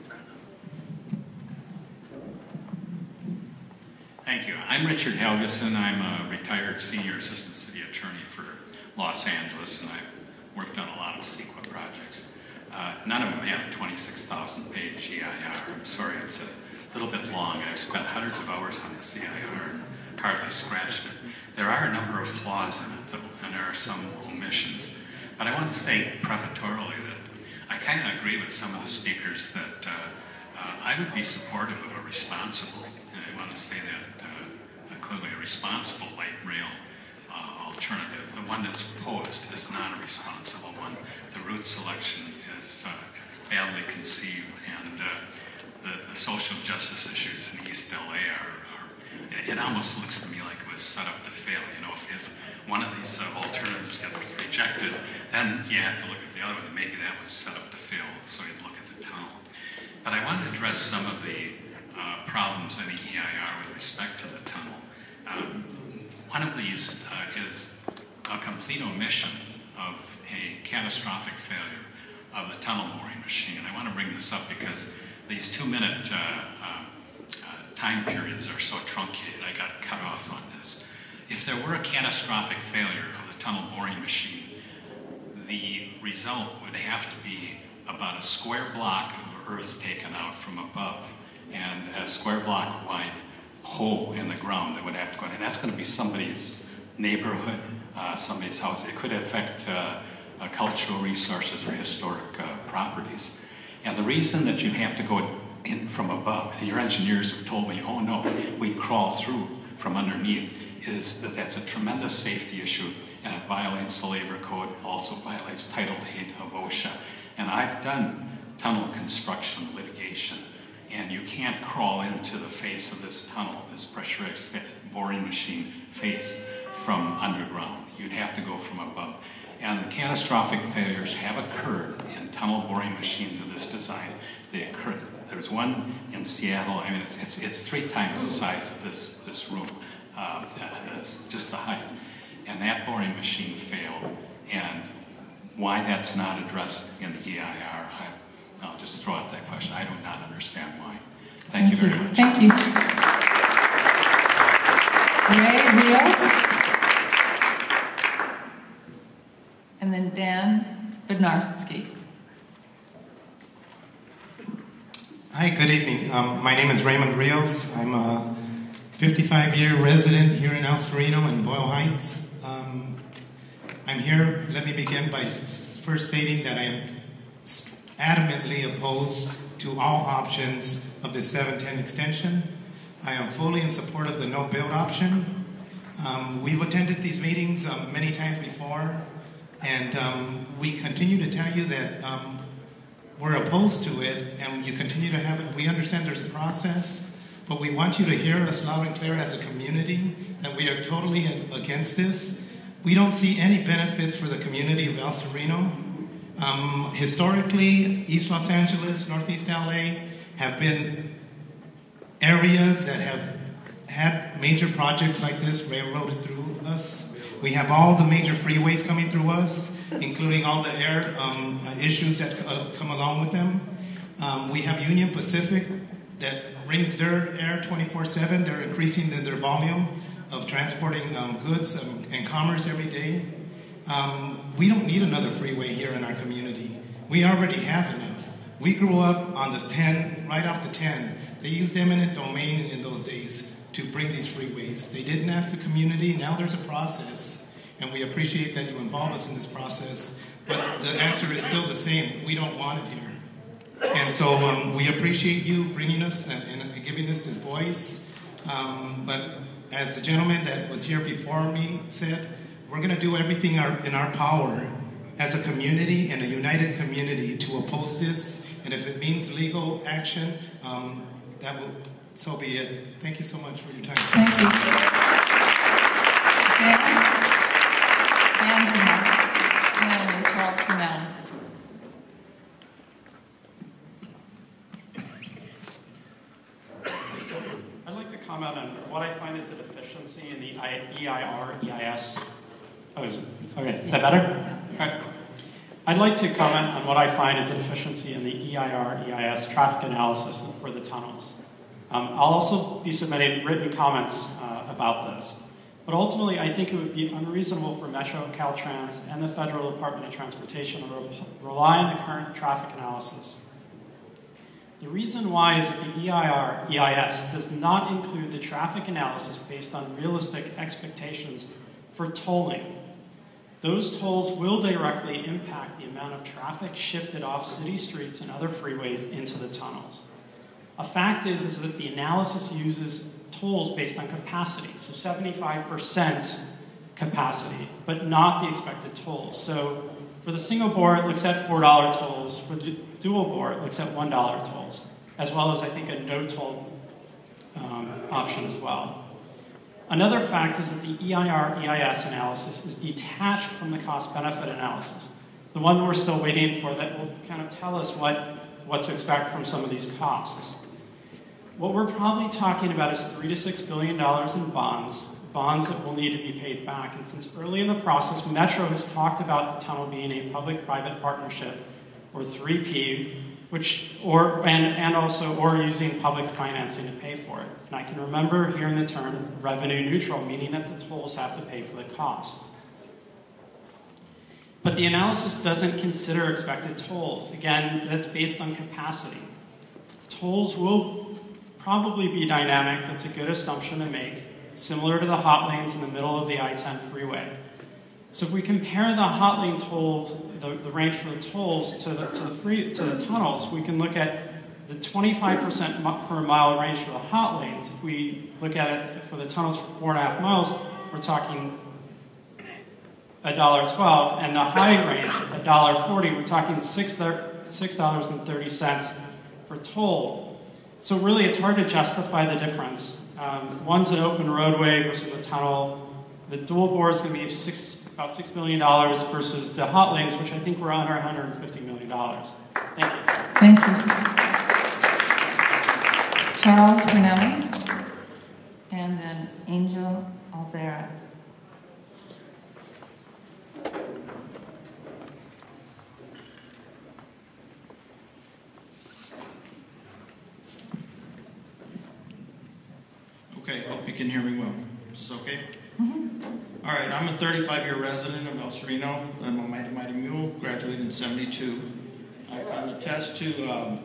Thank you. I'm Richard Helgeson. I'm a retired senior assistant city attorney for Los Angeles, and I've worked on a lot of CEQA projects. None of them have a 26,000-page EIR. I'm sorry, it's a little bit long. I've spent hundreds of hours on the EIR and hardly scratched it. There are a number of flaws in it, though, and there are some omissions. But I want to say prefatory that I kind of agree with some of the speakers that I would be supportive of a responsible, and I want to say that clearly a responsible light rail alternative. The one that's proposed is not a responsible one. The route selection is badly conceived, and the social justice issues in East LA it almost looks to me like it was set up to fail. You know, if one of these alternatives gets rejected, then you have to look at the other one, and maybe that was set up to fail, so you'd look at the tunnel. But I want to address some of the problems in the EIR with respect to the tunnel. One of these is a complete omission of a catastrophic failure of the tunnel boring machine. And I want to bring this up because these 2-minute time periods are so truncated. I got cut off on this. If there were a catastrophic failure of the tunnel boring machine, the result would have to be about a square block of earth taken out from above and a square block wide hole in the ground that would have to go in. And that's going to be somebody's neighborhood, somebody's house. It could affect cultural resources or historic properties. And the reason that you have to go in from above, and your engineers have told me, oh no, we crawl through from underneath, is that that's a tremendous safety issue, and it violates the labor code, also violates Title 8 of OSHA. And I've done tunnel construction litigation, and you can't crawl into the face of this tunnel, this pressurized boring machine face, from underground. You'd have to go from above. And the catastrophic failures have occurred in tunnel boring machines of this design. They occurred. There's one in Seattle. I mean, it's 3 times the size of this room. That's just the height. And that boring machine failed. And why that's not addressed in the EIR, I'll just throw out that question. I do not understand why. Thank you very much. Thank you. Ray Rios. And then Dan Bednarski. Hi, good evening. My name is Raymond Rios. I'm a 55-year resident here in El Sereno in Boyle Heights. I'm here, let me begin by first stating that I am adamantly opposed to all options of the 710 extension. I am fully in support of the no-build option. We've attended these meetings many times before, and we continue to tell you that we're opposed to it, and you continue to have it. We understand there's a process, but we want you to hear us loud and clear as a community that we are totally against this. We don't see any benefits for the community of El Sereno. Historically, East Los Angeles, Northeast LA have been areas that have had major projects like this railroaded through us. We have all the major freeways coming through us, including all the air issues that come along with them. We have Union Pacific that brings their air 24/7. They're increasing their volume of transporting goods and commerce every day. We don't need another freeway here in our community. We already have enough. We grew up on this 10, right off the 10. They used eminent domain in those days to bring these freeways. They didn't ask the community. Now there's a process, and we appreciate that you involve us in this process. But the answer is still the same. We don't want it here. And so we appreciate you bringing us and giving us this voice. But as the gentleman that was here before me said, we're going to do everything in our power as a community and a united community to oppose this. And if it means legal action, that will so be it. Thank you so much for your time. Thank you. And Charles Cornell. I'd like to comment on what I find is a deficiency in the EIR, EIS. Okay, is that better? All right. I'd like to comment on what I find is a deficiency in the EIR, EIS traffic analysis for the tunnels. I'll also be submitting written comments about this. But ultimately, I think it would be unreasonable for Metro, Caltrans, and the Federal Department of Transportation to rely on the current traffic analysis. The reason why is that the EIR, EIS does not include the traffic analysis based on realistic expectations for tolling. Those tolls will directly impact the amount of traffic shifted off city streets and other freeways into the tunnels. A fact is that the analysis uses tolls based on capacity, so 75% capacity, but not the expected tolls. So for the single bore, it looks at $4 tolls. For the dual bore, it looks at $1 tolls, as well as, I think, a no toll option as well. Another fact is that the EIR, EIS analysis is detached from the cost-benefit analysis, the one we're still waiting for that will kind of tell us what to expect from some of these costs. What we're probably talking about is $3 to $6 billion in bonds that will need to be paid back. And since early in the process, Metro has talked about the tunnel being a public-private partnership, or 3P, or using public financing to pay for it. And I can remember hearing the term revenue neutral, meaning that the tolls have to pay for the cost. But the analysis doesn't consider expected tolls. Again, that's based on capacity. Tolls will probably be dynamic. That's a good assumption to make, similar to the hot lanes in the middle of the I-10 freeway. So if we compare the hot lane tolls, the range for the tolls to the tunnels, we can look at the 25% per mile range for the hot lanes. If we look at it for the tunnels for 4.5 miles, we're talking $1.12, and the high range, $1.40, we're talking $6.30 per toll. So really, it's hard to justify the difference. One's an open roadway versus a tunnel. The dual bore is going to be about $6 million versus the hot lanes, which I think we're under $150 million. Thank you. Thank you. Charles Brunelli, and then Angel Alvera. Okay, hope you can hear me well. Is this okay? Mm-hmm. All right, I'm a 35-year resident of El Sereno. I'm a Mighty Mule, graduated in 72. I can attest to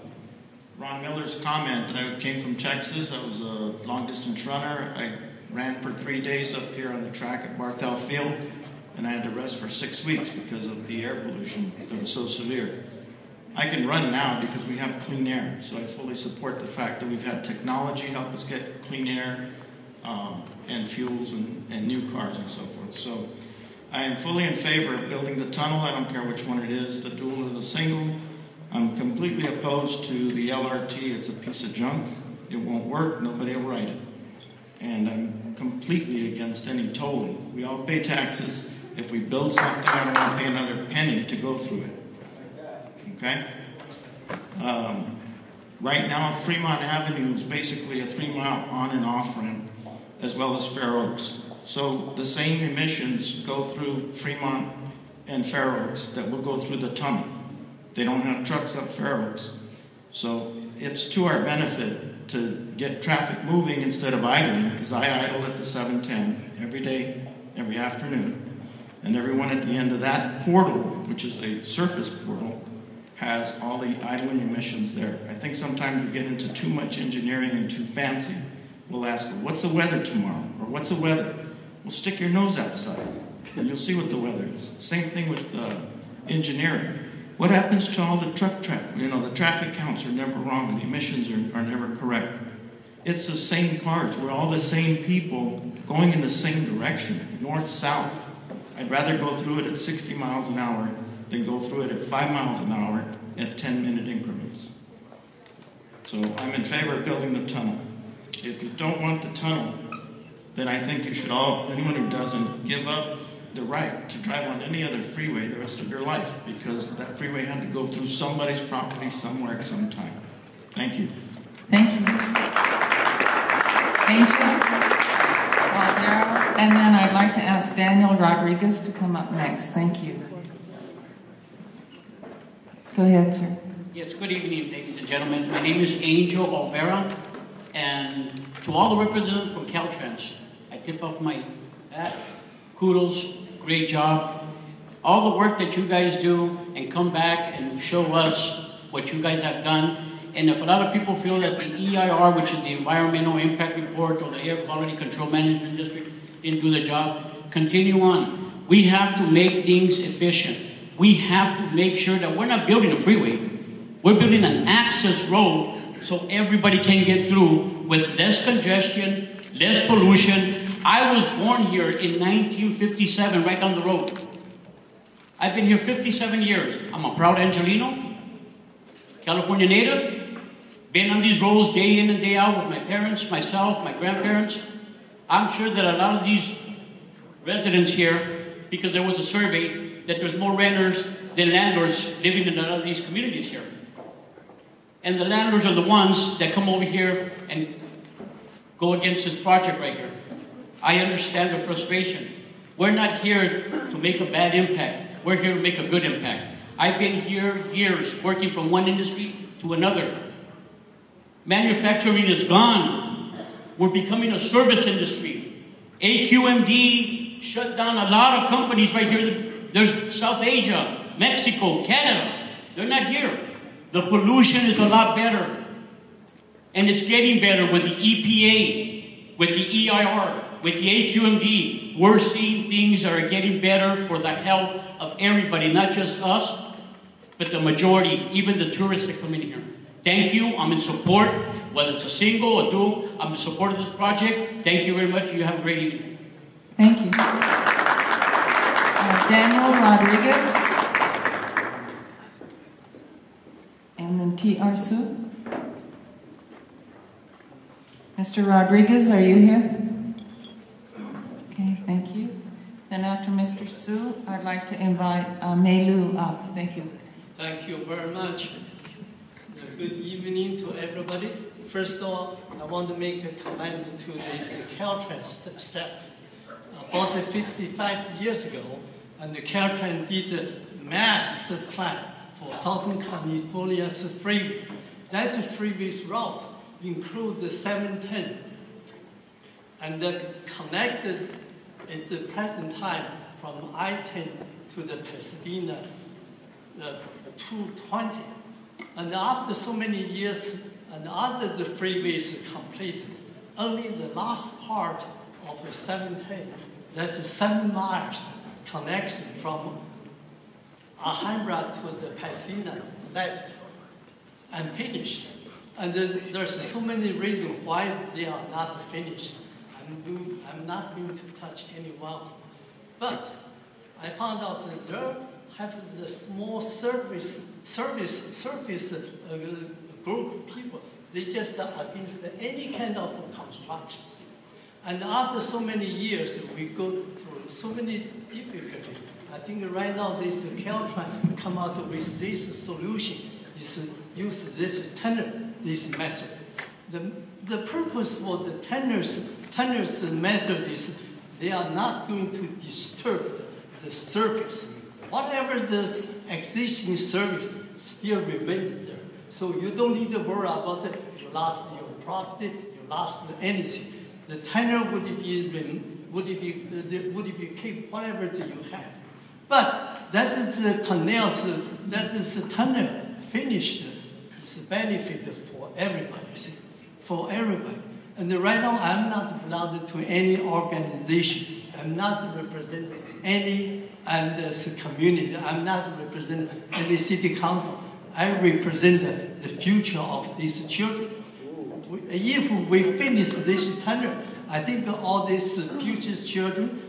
Ron Miller's comment that I came from Texas. I was a long-distance runner. I ran for 3 days up here on the track at Barthel Field, and I had to rest for 6 weeks because of the air pollution that was so severe. I can run now because we have clean air, so I fully support the fact that we've had technology help us get clean air and fuels and new cars and so forth. So I am fully in favor of building the tunnel. I don't care which one it is, the dual or the single. I'm completely opposed to the LRT. It's a piece of junk. It won't work. Nobody will ride it. And I'm completely against any tolling. We all pay taxes. If we build something, I don't want to pay another penny to go through it. Okay? Right now, Fremont Avenue is basically a 3-mile on and off ramp, as well as Fair Oaks. So the same emissions go through Fremont and Fair Oaks that will go through the tunnel. They don't have trucks up Fair Oaks. So it's to our benefit to get traffic moving instead of idling, because I idle at the 710 every day, every afternoon. And everyone at the end of that portal, which is a surface portal, has all the idling emissions there. I think sometimes we get into too much engineering and too fancy. We'll ask, well, what's the weather tomorrow? Or what's the weather? Well, stick your nose outside, and you'll see what the weather is. Same thing with engineering. What happens to all the traffic? You know, the traffic counts are never wrong. The emissions are never correct. It's the same cars. We're all the same people going in the same direction, north-south. I'd rather go through it at 60 miles an hour than go through it at 5 miles an hour at 10-minute increments. So I'm in favor of building the tunnel. If you don't want the tunnel, then I think you should anyone who doesn't, give up the right to drive on any other freeway the rest of your life, because that freeway had to go through somebody's property somewhere at some time. Thank you. Thank you. Angel, and then I'd like to ask Daniel Rodriguez to come up next. Thank you. Go ahead, sir. Yes, good evening, ladies and gentlemen. My name is Angel Alvera, and to all the representatives from Caltrans, I tip off my hat. Kudos, great job. All the work that you guys do and come back and show us what you guys have done. And if a lot of people feel that the EIR, which is the Environmental Impact Report, or the Air Quality Control Management District, didn't do the job, continue on. We have to make things efficient. We have to make sure that we're not building a freeway. We're building an access road so everybody can get through with less congestion, less pollution. I was born here in 1957, right down the road. I've been here 57 years. I'm a proud Angelino, California native. Been on these roads day in and day out with my parents, myself, my grandparents. I'm sure that a lot of these residents here, because there was a survey, that there's more renters than landlords living in a lot of these communities here. And the landlords are the ones that come over here and go against this project right here. I understand the frustration. We're not here to make a bad impact. We're here to make a good impact. I've been here years working from one industry to another. Manufacturing is gone. We're becoming a service industry. AQMD shut down a lot of companies right here. There's South Asia, Mexico, Canada. They're not here. The pollution is a lot better. And it's getting better with the EPA, with the EIR, with the AQMD. We're seeing things that are getting better for the health of everybody, not just us, but the majority, even the tourists that come in here. Thank you. I'm in support, whether it's a single or dual. I'm in support of this project. Thank you very much. You have a great evening. Thank you. Daniel Rodriguez. And then T.R. Su. Mr. Rodriguez, are you here? Okay, thank you. Then after Mr. Su, I'd like to invite Mei-Lu up. Thank you. Thank you very much. Good evening to everybody. First of all, I want to make a comment to this Caltrans staff. About 55 years ago, and the Caltrans did a master plan for Southern California's freeway. That freeway's route includes the 710 and that connected at the present time from I-10 to the Pasadena 220. And after so many years, and after the freeway is completed, only the last part of the 710, that's 7 miles connection from Alhambra to the Pasadena left and finished. And there's so many reasons why they are not finished. I'm not going to touch any one. But I found out that there happens a small service group of people. They just are against any kind of construction. And after so many years, we go through so many difficulties. I think right now this Caltrans come out with this solution, is use this tunnel, this method. The purpose for the tunnels method is they are not going to disturb the surface. Whatever this existing surface still remains there. So you don't need to worry about it. You lost your property, you lost anything. The tunnel would be keep whatever you have. But that is the canal, that is the tunnel finished. It's a benefit for everybody, see, for everybody. And right now, I'm not belonging to any organization. I'm not representing any community. I'm not representing any city council. I represent the future of these children. If we finish this tunnel, I think all these future children,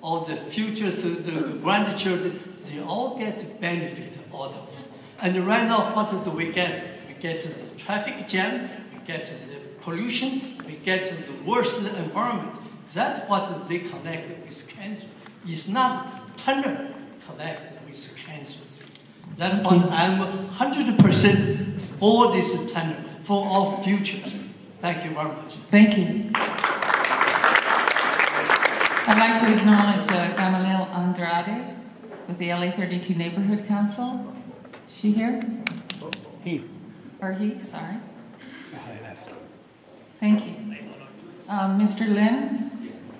all the future the grandchildren, they all get benefit out of it. And right now, what do we get? We get the traffic jam, we get the pollution, we get the worst environment. That's what they connect with cancer. It's not tunnel connected with cancer. That's what I'm 100% for this tunnel, for our futures. Thank you very much. Thank you. I'd like to acknowledge Gamaliel Andrade with the LA 32 Neighborhood Council. Is she here? He. Or he, sorry. Thank you. Mr. Lin?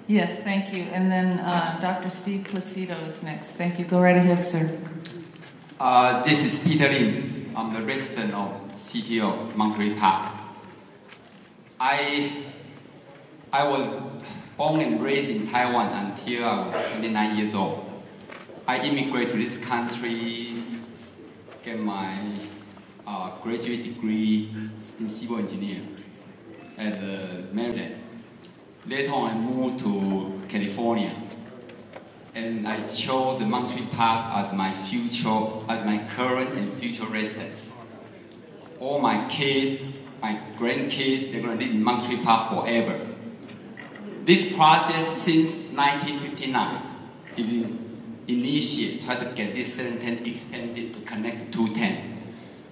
Yes, thank you. And then Dr. Steve Placido is next. Thank you. Go right ahead, sir. This is Peter Lin. I'm the resident of City of Monterey Park. I was born and raised in Taiwan until I was 29 years old. I immigrated to this country, get my graduate degree in civil engineering at Maryland. Later on, I moved to California, and I chose the Monterey Park as my current and future residence. All my kids, my grandkids, they're going to live in Monterey Park forever. This project, since 1959, it initiated, tried to get this 710 extended to connect to 210.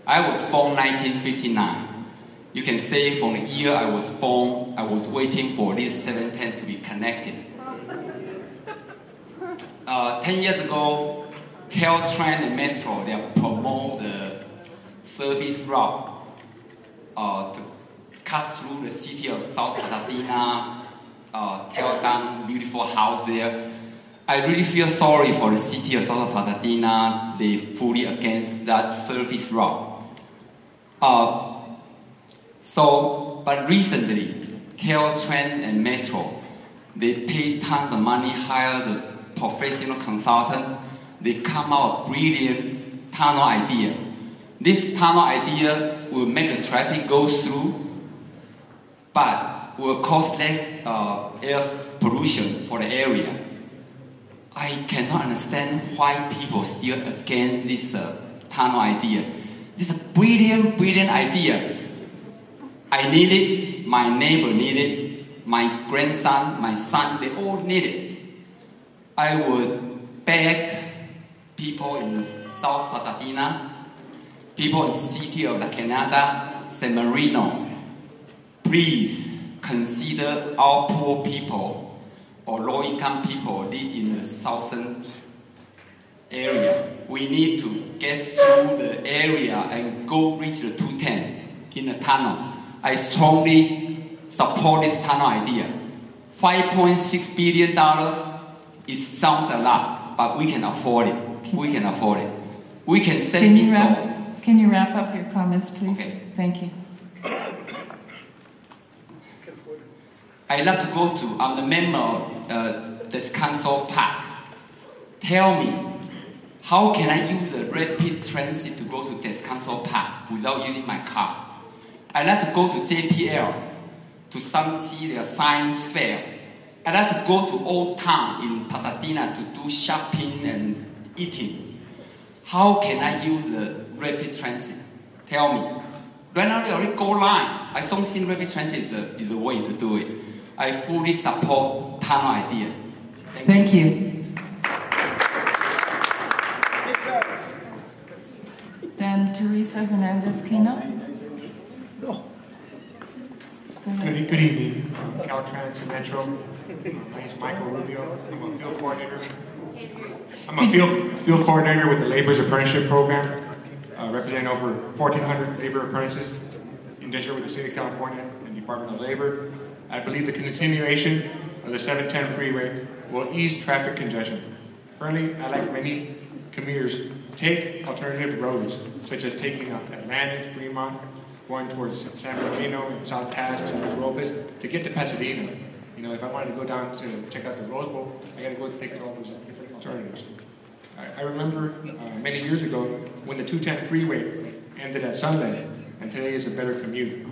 I was born 1959. You can say from the year I was born, I was waiting for this 710 to be connected. 10 years ago, Caltrain and Metro, they promote the service route to cut through the city of South Pasadena, tear down beautiful house there. I really feel sorry for the city of South Pasadena. They fully against that service route. But recently, Caltrain and Metro, they pay tons of money, hire the professional consultant. They come out with brilliant tunnel idea. This tunnel idea will make the traffic go through, but will cause less air pollution for the area. I cannot understand why people still against this tunnel idea. This is a brilliant, brilliant idea. I need it, my neighbor need it, my grandson, my son, they all need it. I would beg people in South Pasadena, people in the city of La Canada, San Marino, please consider our poor people or low-income people live in the southern area. We need to get through the area and go reach the 210 in the tunnel. I strongly support this tunnel idea. $5.6 billion, it sounds a lot, but we can afford it. We can afford it. We can send it so. Can you wrap up your comments, please? Okay. Thank you. I love to go to, I'm the member of this council park. Tell me, how can I use the rapid transit to go to this council park without using my car? I like to go to JPL to see their science fair. I like to go to Old Town in Pasadena to do shopping and eating. How can I use the rapid transit? Tell me. Right now they already go line. I don't think rapid transit is a way to do it. I fully support tunnel idea. Thank you. Then Teresa Hernandez-Quino. Good evening, Caltrans and Metro. My name is Michael Rubio. I'm a field coordinator. I'm a field coordinator with the Labor's Apprenticeship Program, representing over 1,400 labor apprentices in district with the State of California and Department of Labor. I believe the continuation of the 710 freeway will ease traffic congestion. Currently, I like many commuters take alternative roads, such as taking Atlantic, Fremont, going towards San Bernardino and South Pass to Los Robles to get to Pasadena. You know, if I wanted to go down to check out the Rose Bowl, I got to go take all those different alternatives. I remember many years ago when the 210 freeway ended at Sunday, and today is a better commute.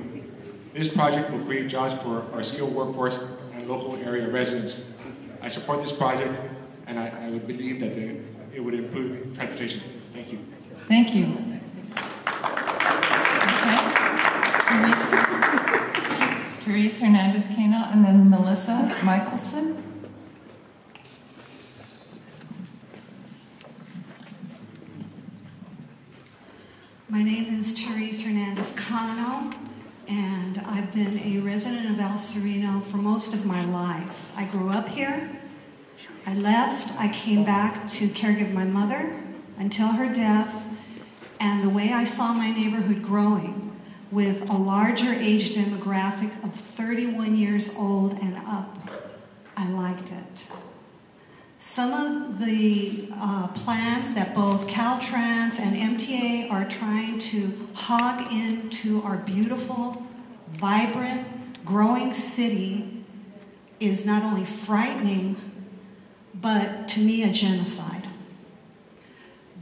This project will create jobs for our skilled workforce and local area residents. I support this project, and I would believe that it would improve transportation. Thank you. Thank you. Teresa Hernandez-Quino, and then Melissa Michelson. My name is Teresa Hernandez-Quino, and I've been a resident of El Sereno for most of my life. I grew up here. I left. I came back to caregive my mother until her death, and the way I saw my neighborhood growing with a larger age demographic of 31 years old and up, I liked it. Some of the plans that both Caltrans and MTA are trying to hog into our beautiful, vibrant, growing city is not only frightening, but to me a genocide.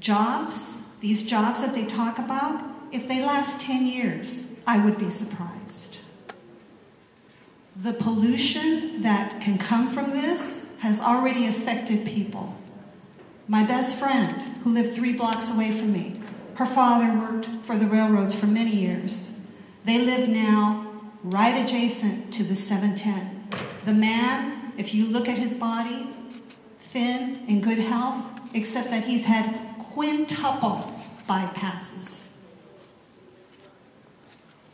Jobs, these jobs that they talk about, if they last 10 years, I would be surprised. The pollution that can come from this has already affected people. My best friend, who lived 3 blocks away from me, her father worked for the railroads for many years. They live now right adjacent to the 710. The man, if you look at his body, thin, in good health, except that he's had quintuple bypasses.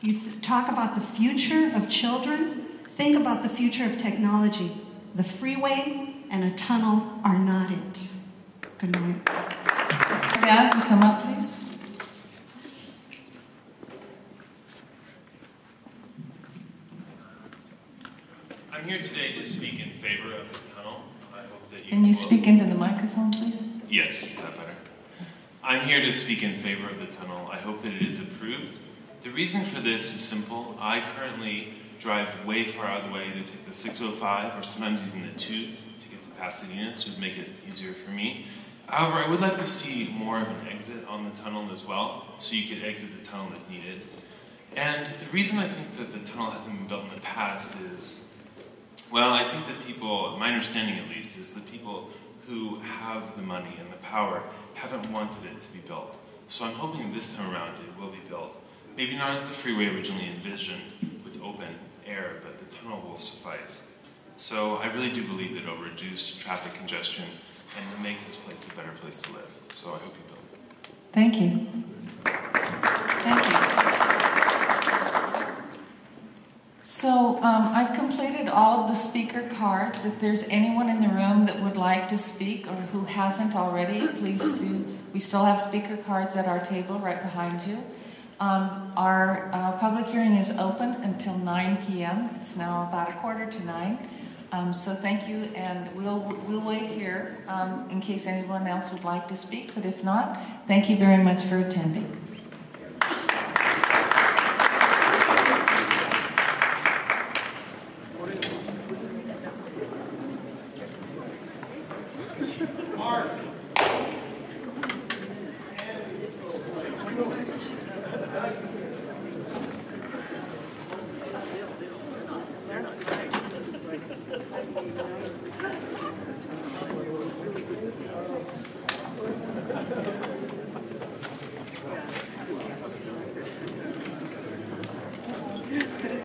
You talk about the future of children. Think about the future of technology. The freeway and a tunnel are not it. Good night. Sam, you come up, please. I'm here today to speak in favor of the tunnel. I hope that Can you speak into the microphone, please? Yes, is that better? I'm here to speak in favor of the tunnel. I hope that it is approved. The reason for this is simple. I currently drive way far out of the way to take the 605 or sometimes even the 2 to get to Pasadena, so it would make it easier for me. However, I would like to see more of an exit on the tunnel as well, so you could exit the tunnel if needed. And the reason I think that the tunnel hasn't been built in the past is, well, I think that people, my understanding at least, is that people who have the money and the power haven't wanted it to be built. So I'm hoping this time around it will be built. Maybe not as the freeway originally envisioned, with open air, but the tunnel will suffice. So I really do believe that it'll reduce traffic congestion and to make this place a better place to live. So I hope you build it. Thank you. Thank you. So I've completed all of the speaker cards. If there's anyone in the room that would like to speak or who hasn't already, please do. We still have speaker cards at our table right behind you. Our public hearing is open until 9 p.m. It's now about 8:45. So thank you, and we'll wait here in case anyone else would like to speak. But if not, thank you very much for attending.